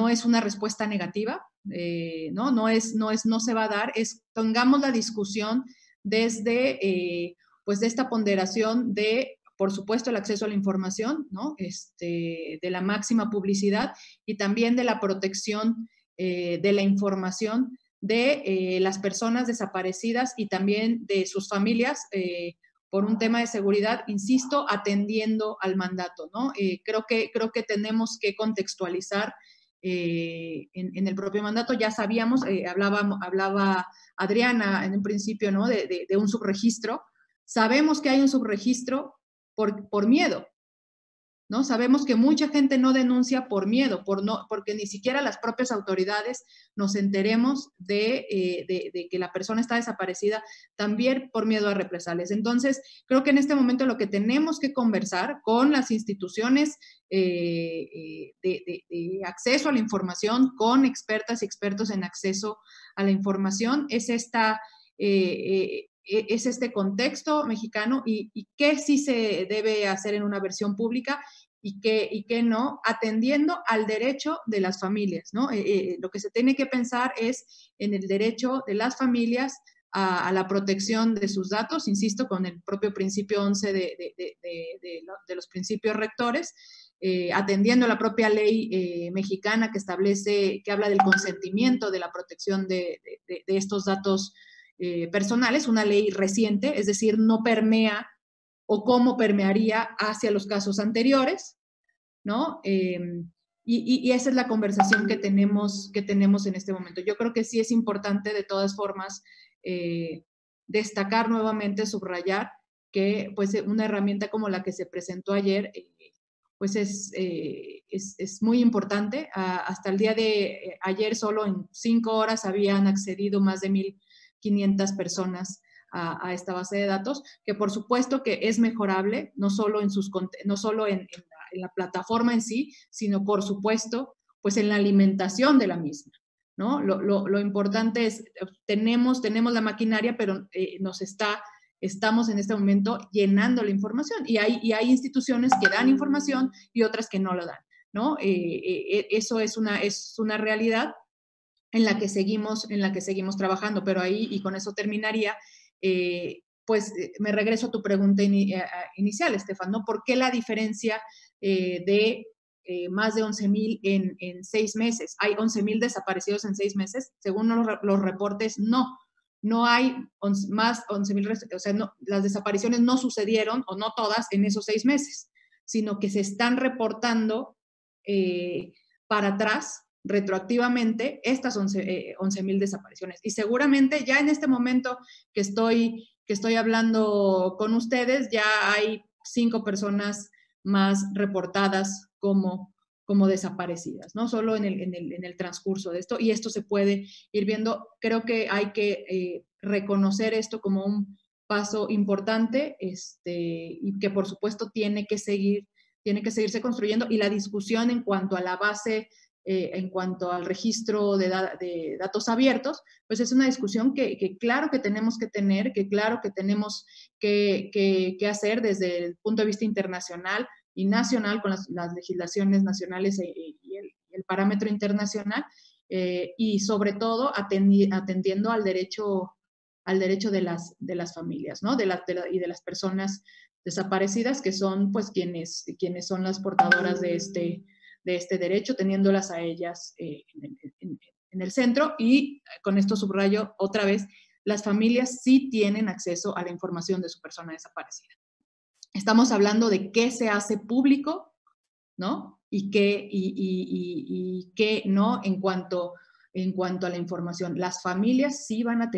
S2: es una respuesta negativa, no se va a dar, tengamos la discusión desde de esta ponderación de, por supuesto, el acceso a la información, ¿no? De la máxima publicidad y también de la protección de la información de las personas desaparecidas y también de sus familias por un tema de seguridad, insisto, atendiendo al mandato, ¿no? Creo que tenemos que contextualizar en el propio mandato. Ya sabíamos, hablaba Adriana en un principio, ¿no? de un subregistro. Sabemos que hay un subregistro por miedo, ¿no? Sabemos que mucha gente no denuncia por miedo, porque ni siquiera las propias autoridades nos enteremos de que la persona está desaparecida, también por miedo a represalias. Entonces, creo que en este momento lo que tenemos que conversar con las instituciones de acceso a la información, con expertas y expertos en acceso a la información, es es este contexto mexicano y qué sí se debe hacer en una versión pública y qué no, atendiendo al derecho de las familias, ¿no? Lo que se tiene que pensar es en el derecho de las familias a la protección de sus datos, insisto, con el propio principio 11 de los principios rectores, atendiendo la propia ley mexicana que establece, que habla del consentimiento de la protección de estos datos personales, una ley reciente, es decir, no permea o cómo permearía hacia los casos anteriores, ¿no? Y esa es la conversación que tenemos en este momento. Yo creo que sí es importante, de todas formas, destacar nuevamente, subrayar que pues, una herramienta como la que se presentó ayer, pues es muy importante. Hasta el día de ayer, solo en 5 horas, habían accedido más de 1,500 personas a esta base de datos, que por supuesto que es mejorable, no solo en la plataforma en sí, sino por supuesto, pues en la alimentación de la misma, ¿no? Lo importante es, tenemos la maquinaria, pero estamos en este momento llenando la información y hay instituciones que dan información y otras que no la dan, ¿no? Eso es una realidad en la que seguimos trabajando, pero ahí, y con eso terminaría, pues me regreso a tu pregunta inicial, Estefan, ¿no? ¿Por qué la diferencia de más de 11,000 en 6 meses? ¿Hay 11,000 desaparecidos en 6 meses? Según los reportes, no hay más 11,000, o sea, no, las desapariciones no sucedieron, o no todas, en esos 6 meses, sino que se están reportando para atrás, retroactivamente, estas 11,000 desapariciones. Y seguramente ya en este momento que estoy hablando con ustedes, ya hay 5 personas más reportadas como desaparecidas, ¿no? Solo en el transcurso de esto, y esto se puede ir viendo. Creo que hay que reconocer esto como un paso importante, y que por supuesto tiene que seguirse construyendo, y la discusión en cuanto a la base, en cuanto al registro de datos abiertos, pues es una discusión que claro que tenemos que tener, que claro que tenemos que hacer desde el punto de vista internacional y nacional, con las legislaciones nacionales y el parámetro internacional, y sobre todo atendiendo al derecho de las familias, ¿no? Y de las personas desaparecidas, que son pues quienes son las portadoras de este derecho, teniéndolas a ellas en el centro. Y con esto subrayo otra vez, las familias sí tienen acceso a la información de su persona desaparecida. Estamos hablando de qué se hace público, ¿no? Y qué no en cuanto a la información. Las familias sí van a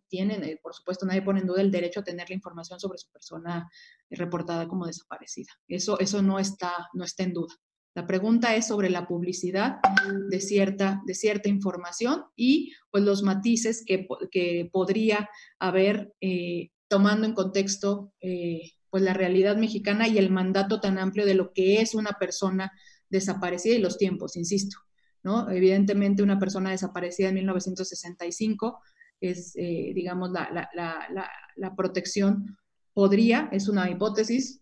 S2: tienen, por supuesto, nadie pone en duda el derecho a tener la información sobre su persona reportada como desaparecida. Eso no está en duda. La pregunta es sobre la publicidad de cierta información y pues los matices que podría haber, tomando en contexto pues la realidad mexicana y el mandato tan amplio de lo que es una persona desaparecida y los tiempos, insisto, ¿no? Evidentemente una persona desaparecida en 1965 es, digamos, la protección podría, es una hipótesis,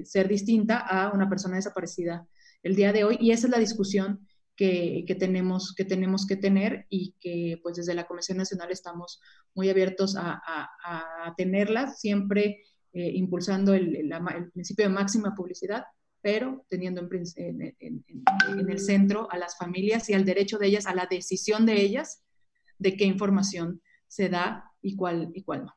S2: ser distinta a una persona desaparecida el día de hoy, y esa es la discusión que tenemos que tener, y que pues desde la Comisión Nacional estamos muy abiertos a tenerla, siempre impulsando el principio de máxima publicidad, pero teniendo en el centro a las familias y al derecho de ellas, a la decisión de ellas de qué información se da y cuál no.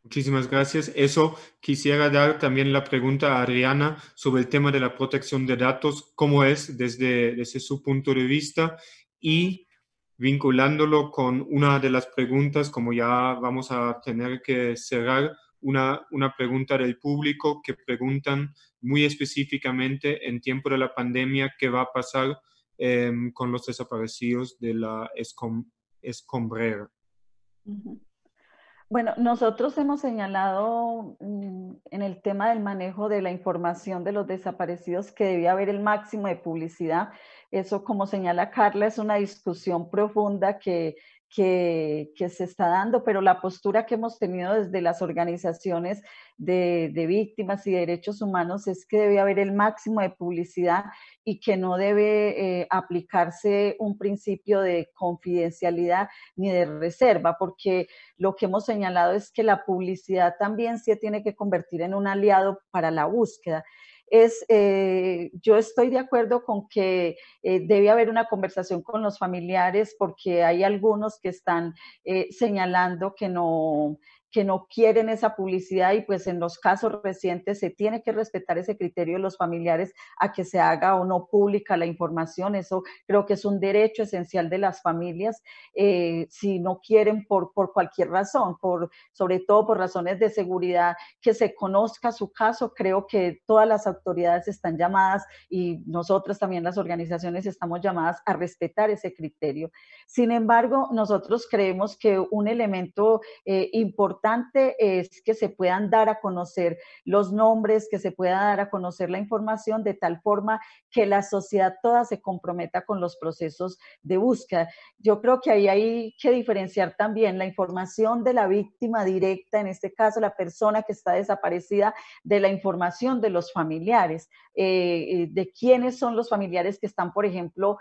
S1: Muchísimas gracias. Eso quisiera dar también la pregunta a Adriana sobre el tema de la protección de datos, cómo es desde su punto de vista, y vinculándolo con una de las preguntas, como ya vamos a tener que cerrar, una pregunta del público que preguntan muy específicamente en tiempo de la pandemia qué va a pasar con los desaparecidos de la escombrera.
S4: Uh-huh. Bueno, nosotros hemos señalado en el tema del manejo de la información de los desaparecidos que debía haber el máximo de publicidad. Eso, como señala Carla, es una discusión profunda que que se está dando, pero la postura que hemos tenido desde las organizaciones de víctimas y derechos humanos es que debe haber el máximo de publicidad y que no debe aplicarse un principio de confidencialidad ni de reserva, porque lo que hemos señalado es que la publicidad también se tiene que convertir en un aliado para la búsqueda. Yo estoy de acuerdo con que debe haber una conversación con los familiares, porque hay algunos que están señalando que no quieren esa publicidad, y pues en los casos recientes se tiene que respetar ese criterio de los familiares a que se haga o no pública la información. Eso creo que es un derecho esencial de las familias, si no quieren por cualquier razón, sobre todo por razones de seguridad, que se conozca su caso. Creo que todas las autoridades están llamadas, y nosotras también, las organizaciones, estamos llamadas a respetar ese criterio. Sin embargo, nosotros creemos que un elemento importante es que se puedan dar a conocer los nombres, que se pueda dar a conocer la información, de tal forma que la sociedad toda se comprometa con los procesos de búsqueda. Yo creo que ahí hay que diferenciar también la información de la víctima directa, en este caso la persona que está desaparecida, de la información de los familiares, de quiénes son los familiares que están, por ejemplo,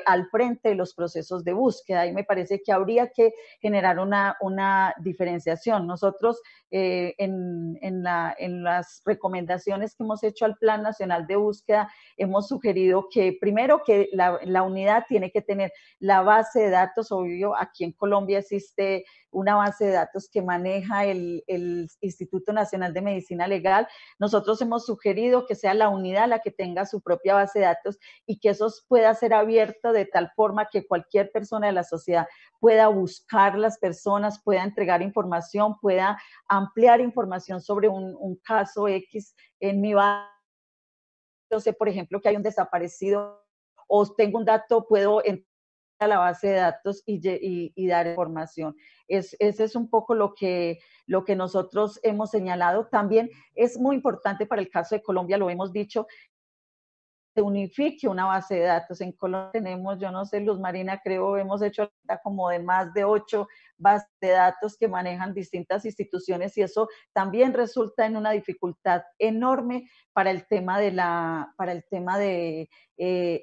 S4: al frente de los procesos de búsqueda. Y me parece que habría que generar una diferenciación. Nosotros en las recomendaciones que hemos hecho al Plan Nacional de Búsqueda hemos sugerido que primero que la unidad tiene que tener la base de datos. Obvio, aquí en Colombia existe una base de datos que maneja el Instituto Nacional de Medicina Legal. Nosotros hemos sugerido que sea la unidad la que tenga su propia base de datos, y que eso pueda ser abierto de tal forma que cualquier persona de la sociedad pueda buscar las personas, pueda entregar información, pueda ampliar información sobre un caso X. En mi base, yo sé, por ejemplo, que hay un desaparecido, o tengo un dato, puedo entrar a la base de datos y dar información. Ese es un poco lo que nosotros hemos señalado. También es muy importante para el caso de Colombia, lo hemos dicho, se unifique una base de datos. En Colombia tenemos, yo no sé, Luz Marina, creo hemos hecho como de más de 8 bases de datos que manejan distintas instituciones, y eso también resulta en una dificultad enorme para el tema de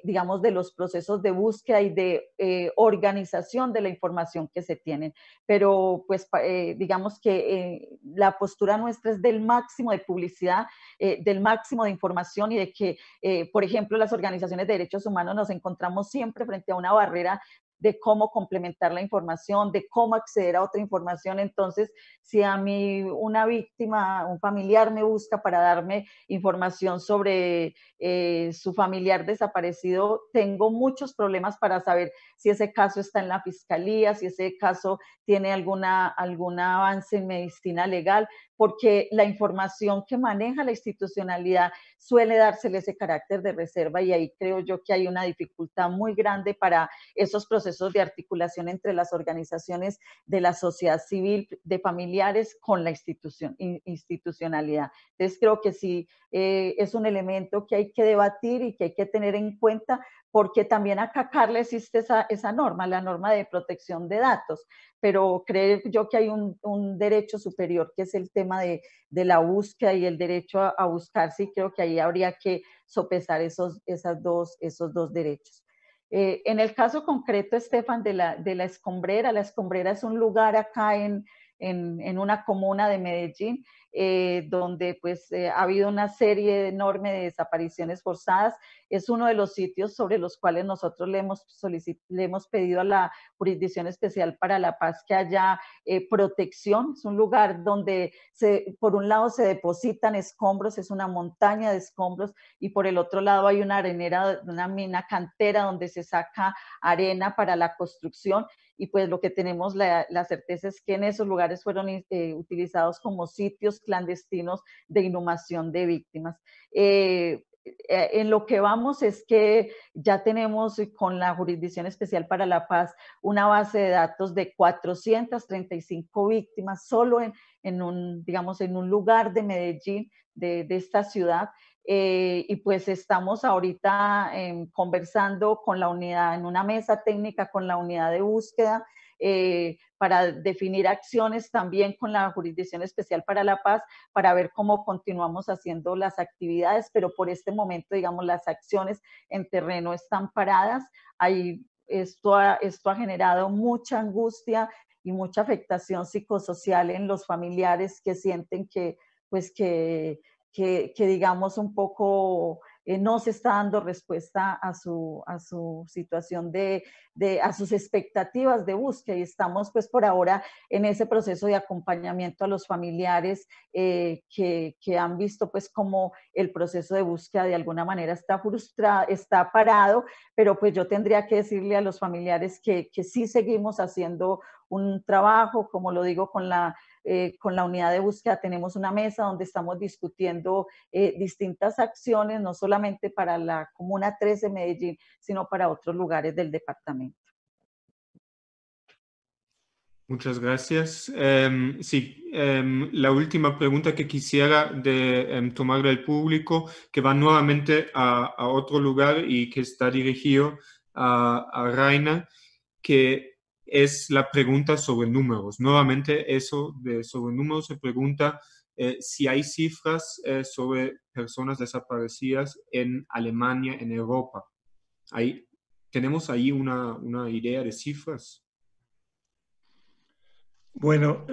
S4: digamos, de los procesos de búsqueda y de organización de la información que se tienen. Pero pues digamos que la postura nuestra es del máximo de publicidad, del máximo de información, y de que, por ejemplo, las organizaciones de derechos humanos nos encontramos siempre frente a una barrera de cómo complementar la información, de cómo acceder a otra información. Entonces, si a mí una víctima, un familiar me busca para darme información sobre su familiar desaparecido, tengo muchos problemas para saber si ese caso está en la fiscalía, si ese caso tiene algún avance en medicina legal, porque la información que maneja la institucionalidad suele dársele ese carácter de reserva, y ahí creo yo que hay una dificultad muy grande para esos procesos de articulación entre las organizaciones de la sociedad civil, de familiares, con la institucionalidad. Entonces creo que sí, es un elemento que hay que debatir y que hay que tener en cuenta, porque también acá, Carla, existe esa norma, la norma de protección de datos, pero creo yo que hay un derecho superior, que es el tema de la búsqueda y el derecho a buscar. Sí, creo que ahí habría que sopesar esos dos derechos. En el caso concreto, Estefan, de la Escombrera es un lugar acá en una comuna de Medellín, donde pues ha habido una serie enorme de desapariciones forzadas. Es uno de los sitios sobre los cuales nosotros le hemos pedido a la Jurisdicción Especial para la Paz que haya protección. Es un lugar donde por un lado se depositan escombros, es una montaña de escombros, y por el otro lado hay una arenera, una mina cantera donde se saca arena para la construcción. Y pues lo que tenemos la certeza es que en esos lugares fueron utilizados como sitios clandestinos de inhumación de víctimas. En lo que vamos es que ya tenemos con la Jurisdicción Especial para la Paz una base de datos de 435 víctimas solo en un lugar de Medellín, de esta ciudad. Y pues estamos ahorita conversando con la unidad, en una mesa técnica con la unidad de búsqueda, para definir acciones también con la Jurisdicción Especial para la Paz, para ver cómo continuamos haciendo las actividades, pero por este momento, digamos, las acciones en terreno están paradas. Esto ha generado mucha angustia y mucha afectación psicosocial en los familiares que sienten que digamos un poco no se está dando respuesta a su situación a sus expectativas de búsqueda, y estamos pues por ahora en ese proceso de acompañamiento a los familiares que han visto pues como el proceso de búsqueda de alguna manera está frustrado, está parado, pero pues yo tendría que decirle a los familiares que sí seguimos haciendo un trabajo, como lo digo, con la unidad de búsqueda tenemos una mesa donde estamos discutiendo distintas acciones, no solamente para la Comuna 3 de Medellín, sino para otros lugares del departamento.
S1: Muchas gracias. La última pregunta que quisiera tomar del público, que va nuevamente a otro lugar y que está dirigido a Raina, que es la pregunta sobre números. Nuevamente, sobre números se pregunta si hay cifras sobre personas desaparecidas en Alemania, en Europa. ¿Tenemos ahí una idea de cifras?
S5: Bueno,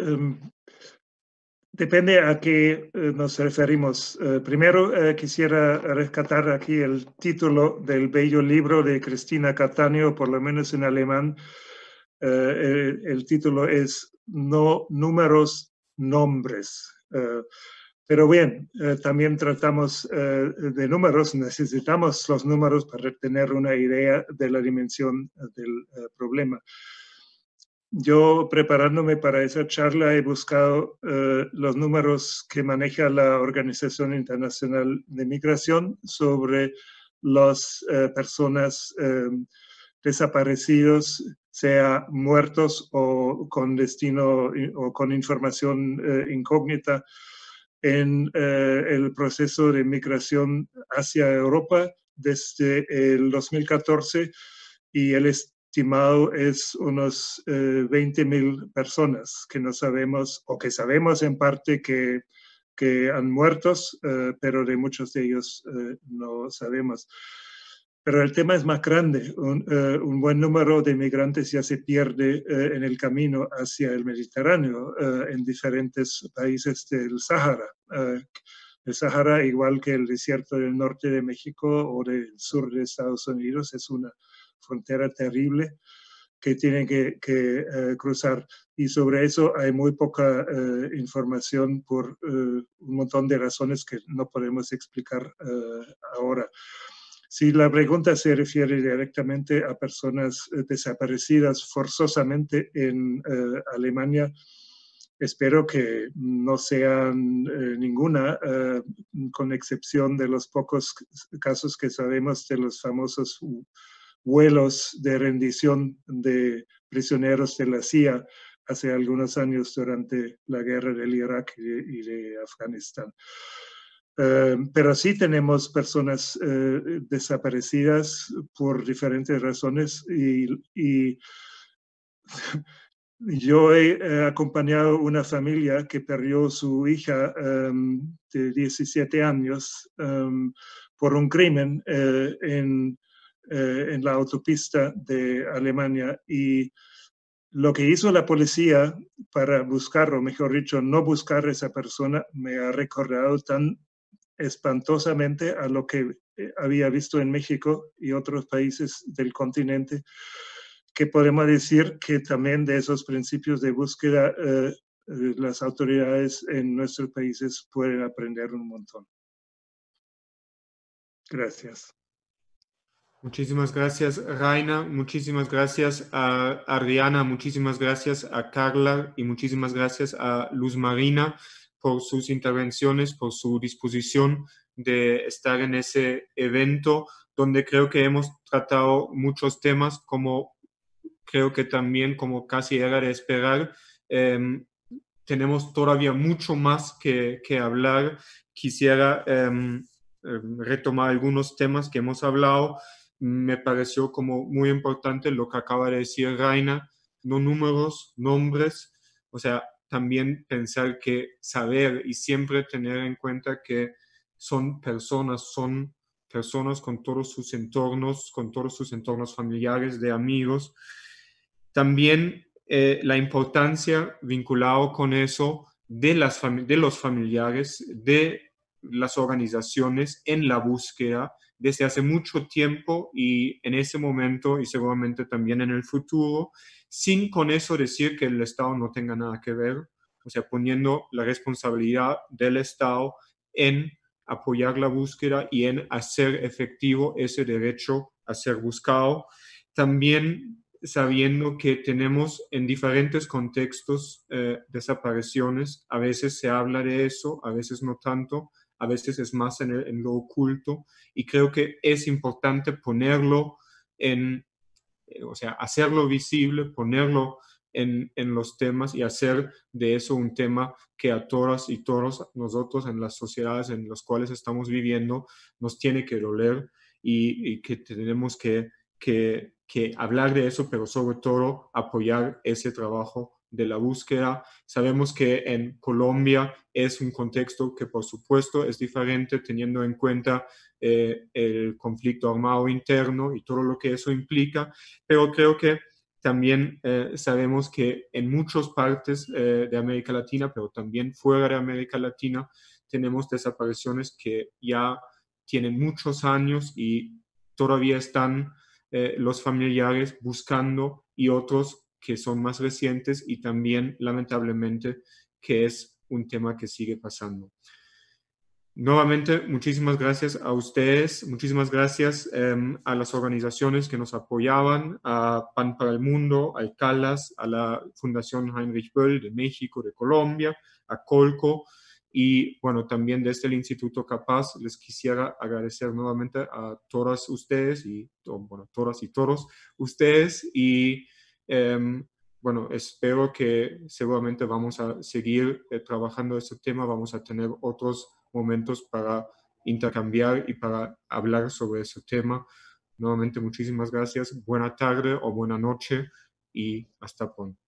S5: depende a qué nos referimos. Primero, quisiera rescatar aquí el título del bello libro de Cristina Cattaneo, por lo menos en alemán. El título es No números, nombres. Pero bien, también tratamos de números, necesitamos los números para tener una idea de la dimensión del problema. Yo, preparándome para esa charla, he buscado los números que maneja la Organización Internacional de Migración sobre las personas desaparecidos, sea muertos o con destino o con información incógnita en el proceso de migración hacia Europa desde el 2014, y el estimado es unos 20.000 personas que no sabemos, o que sabemos en parte que han muertos, pero de muchos de ellos no sabemos. Pero el tema es más grande. Un buen número de migrantes ya se pierde en el camino hacia el Mediterráneo, en diferentes países del Sáhara. El Sáhara, igual que el desierto del norte de México o del sur de Estados Unidos, es una frontera terrible que tienen que cruzar. Y sobre eso hay muy poca información por un montón de razones que no podemos explicar ahora. Si la pregunta se refiere directamente a personas desaparecidas forzosamente en Alemania, espero que no sean ninguna, con excepción de los pocos casos que sabemos de los famosos vuelos de rendición de prisioneros de la CIA hace algunos años durante la guerra del Irak y de Afganistán. Pero sí tenemos personas desaparecidas por diferentes razones, y yo he acompañado una familia que perdió su hija de 17 años por un crimen en la autopista de Alemania, y lo que hizo la policía para buscar, o mejor dicho, no buscar a esa persona, me ha recordado tan espantosamente a lo que había visto en México y otros países del continente, que podemos decir que también de esos principios de búsqueda las autoridades en nuestros países pueden aprender un montón. Gracias.
S1: Muchísimas gracias, Raina. Muchísimas gracias a Adriana. Muchísimas gracias a Carla. Y muchísimas gracias a Luz Marina por sus intervenciones, por su disposición de estar en ese evento, donde creo que hemos tratado muchos temas, como creo que también, como casi era de esperar, tenemos todavía mucho más que hablar. Quisiera retomar algunos temas que hemos hablado. Me pareció como muy importante lo que acaba de decir Raina, no números, nombres, o sea, también pensar que saber y siempre tener en cuenta que son personas con todos sus entornos familiares, de amigos. También la importancia vinculado con eso de los familiares, de las organizaciones en la búsqueda desde hace mucho tiempo y en ese momento y seguramente también en el futuro, sin con eso decir que el Estado no tenga nada que ver, o sea, poniendo la responsabilidad del Estado en apoyar la búsqueda y en hacer efectivo ese derecho a ser buscado. También sabiendo que tenemos en diferentes contextos desapariciones, a veces se habla de eso, a veces no tanto, a veces es más en lo oculto, y creo que es importante ponerlo o sea, hacerlo visible, ponerlo en los temas y hacer de eso un tema que a todas y todos nosotros en las sociedades en las cuales estamos viviendo nos tiene que doler y que tenemos que hablar de eso, pero sobre todo apoyar ese trabajo de la búsqueda. Sabemos que en Colombia es un contexto que por supuesto es diferente teniendo en cuenta el conflicto armado interno y todo lo que eso implica, pero creo que también sabemos que en muchas partes de América Latina, pero también fuera de América Latina, tenemos desapariciones que ya tienen muchos años y todavía están los familiares buscando, y otros que son más recientes y también lamentablemente que es un tema que sigue pasando. Nuevamente, muchísimas gracias a ustedes, muchísimas gracias a las organizaciones que nos apoyaban, a Pan para el Mundo, a CALAS, a la Fundación Heinrich Böll de México, de Colombia, a Colco, y bueno, también desde el Instituto Capaz les quisiera agradecer nuevamente a todas ustedes y, bueno, todas y todos ustedes, y bueno, espero que seguramente vamos a seguir trabajando este tema, vamos a tener otros momentos para intercambiar y para hablar sobre ese tema. Nuevamente, muchísimas gracias. Buena tarde o buena noche y hasta pronto.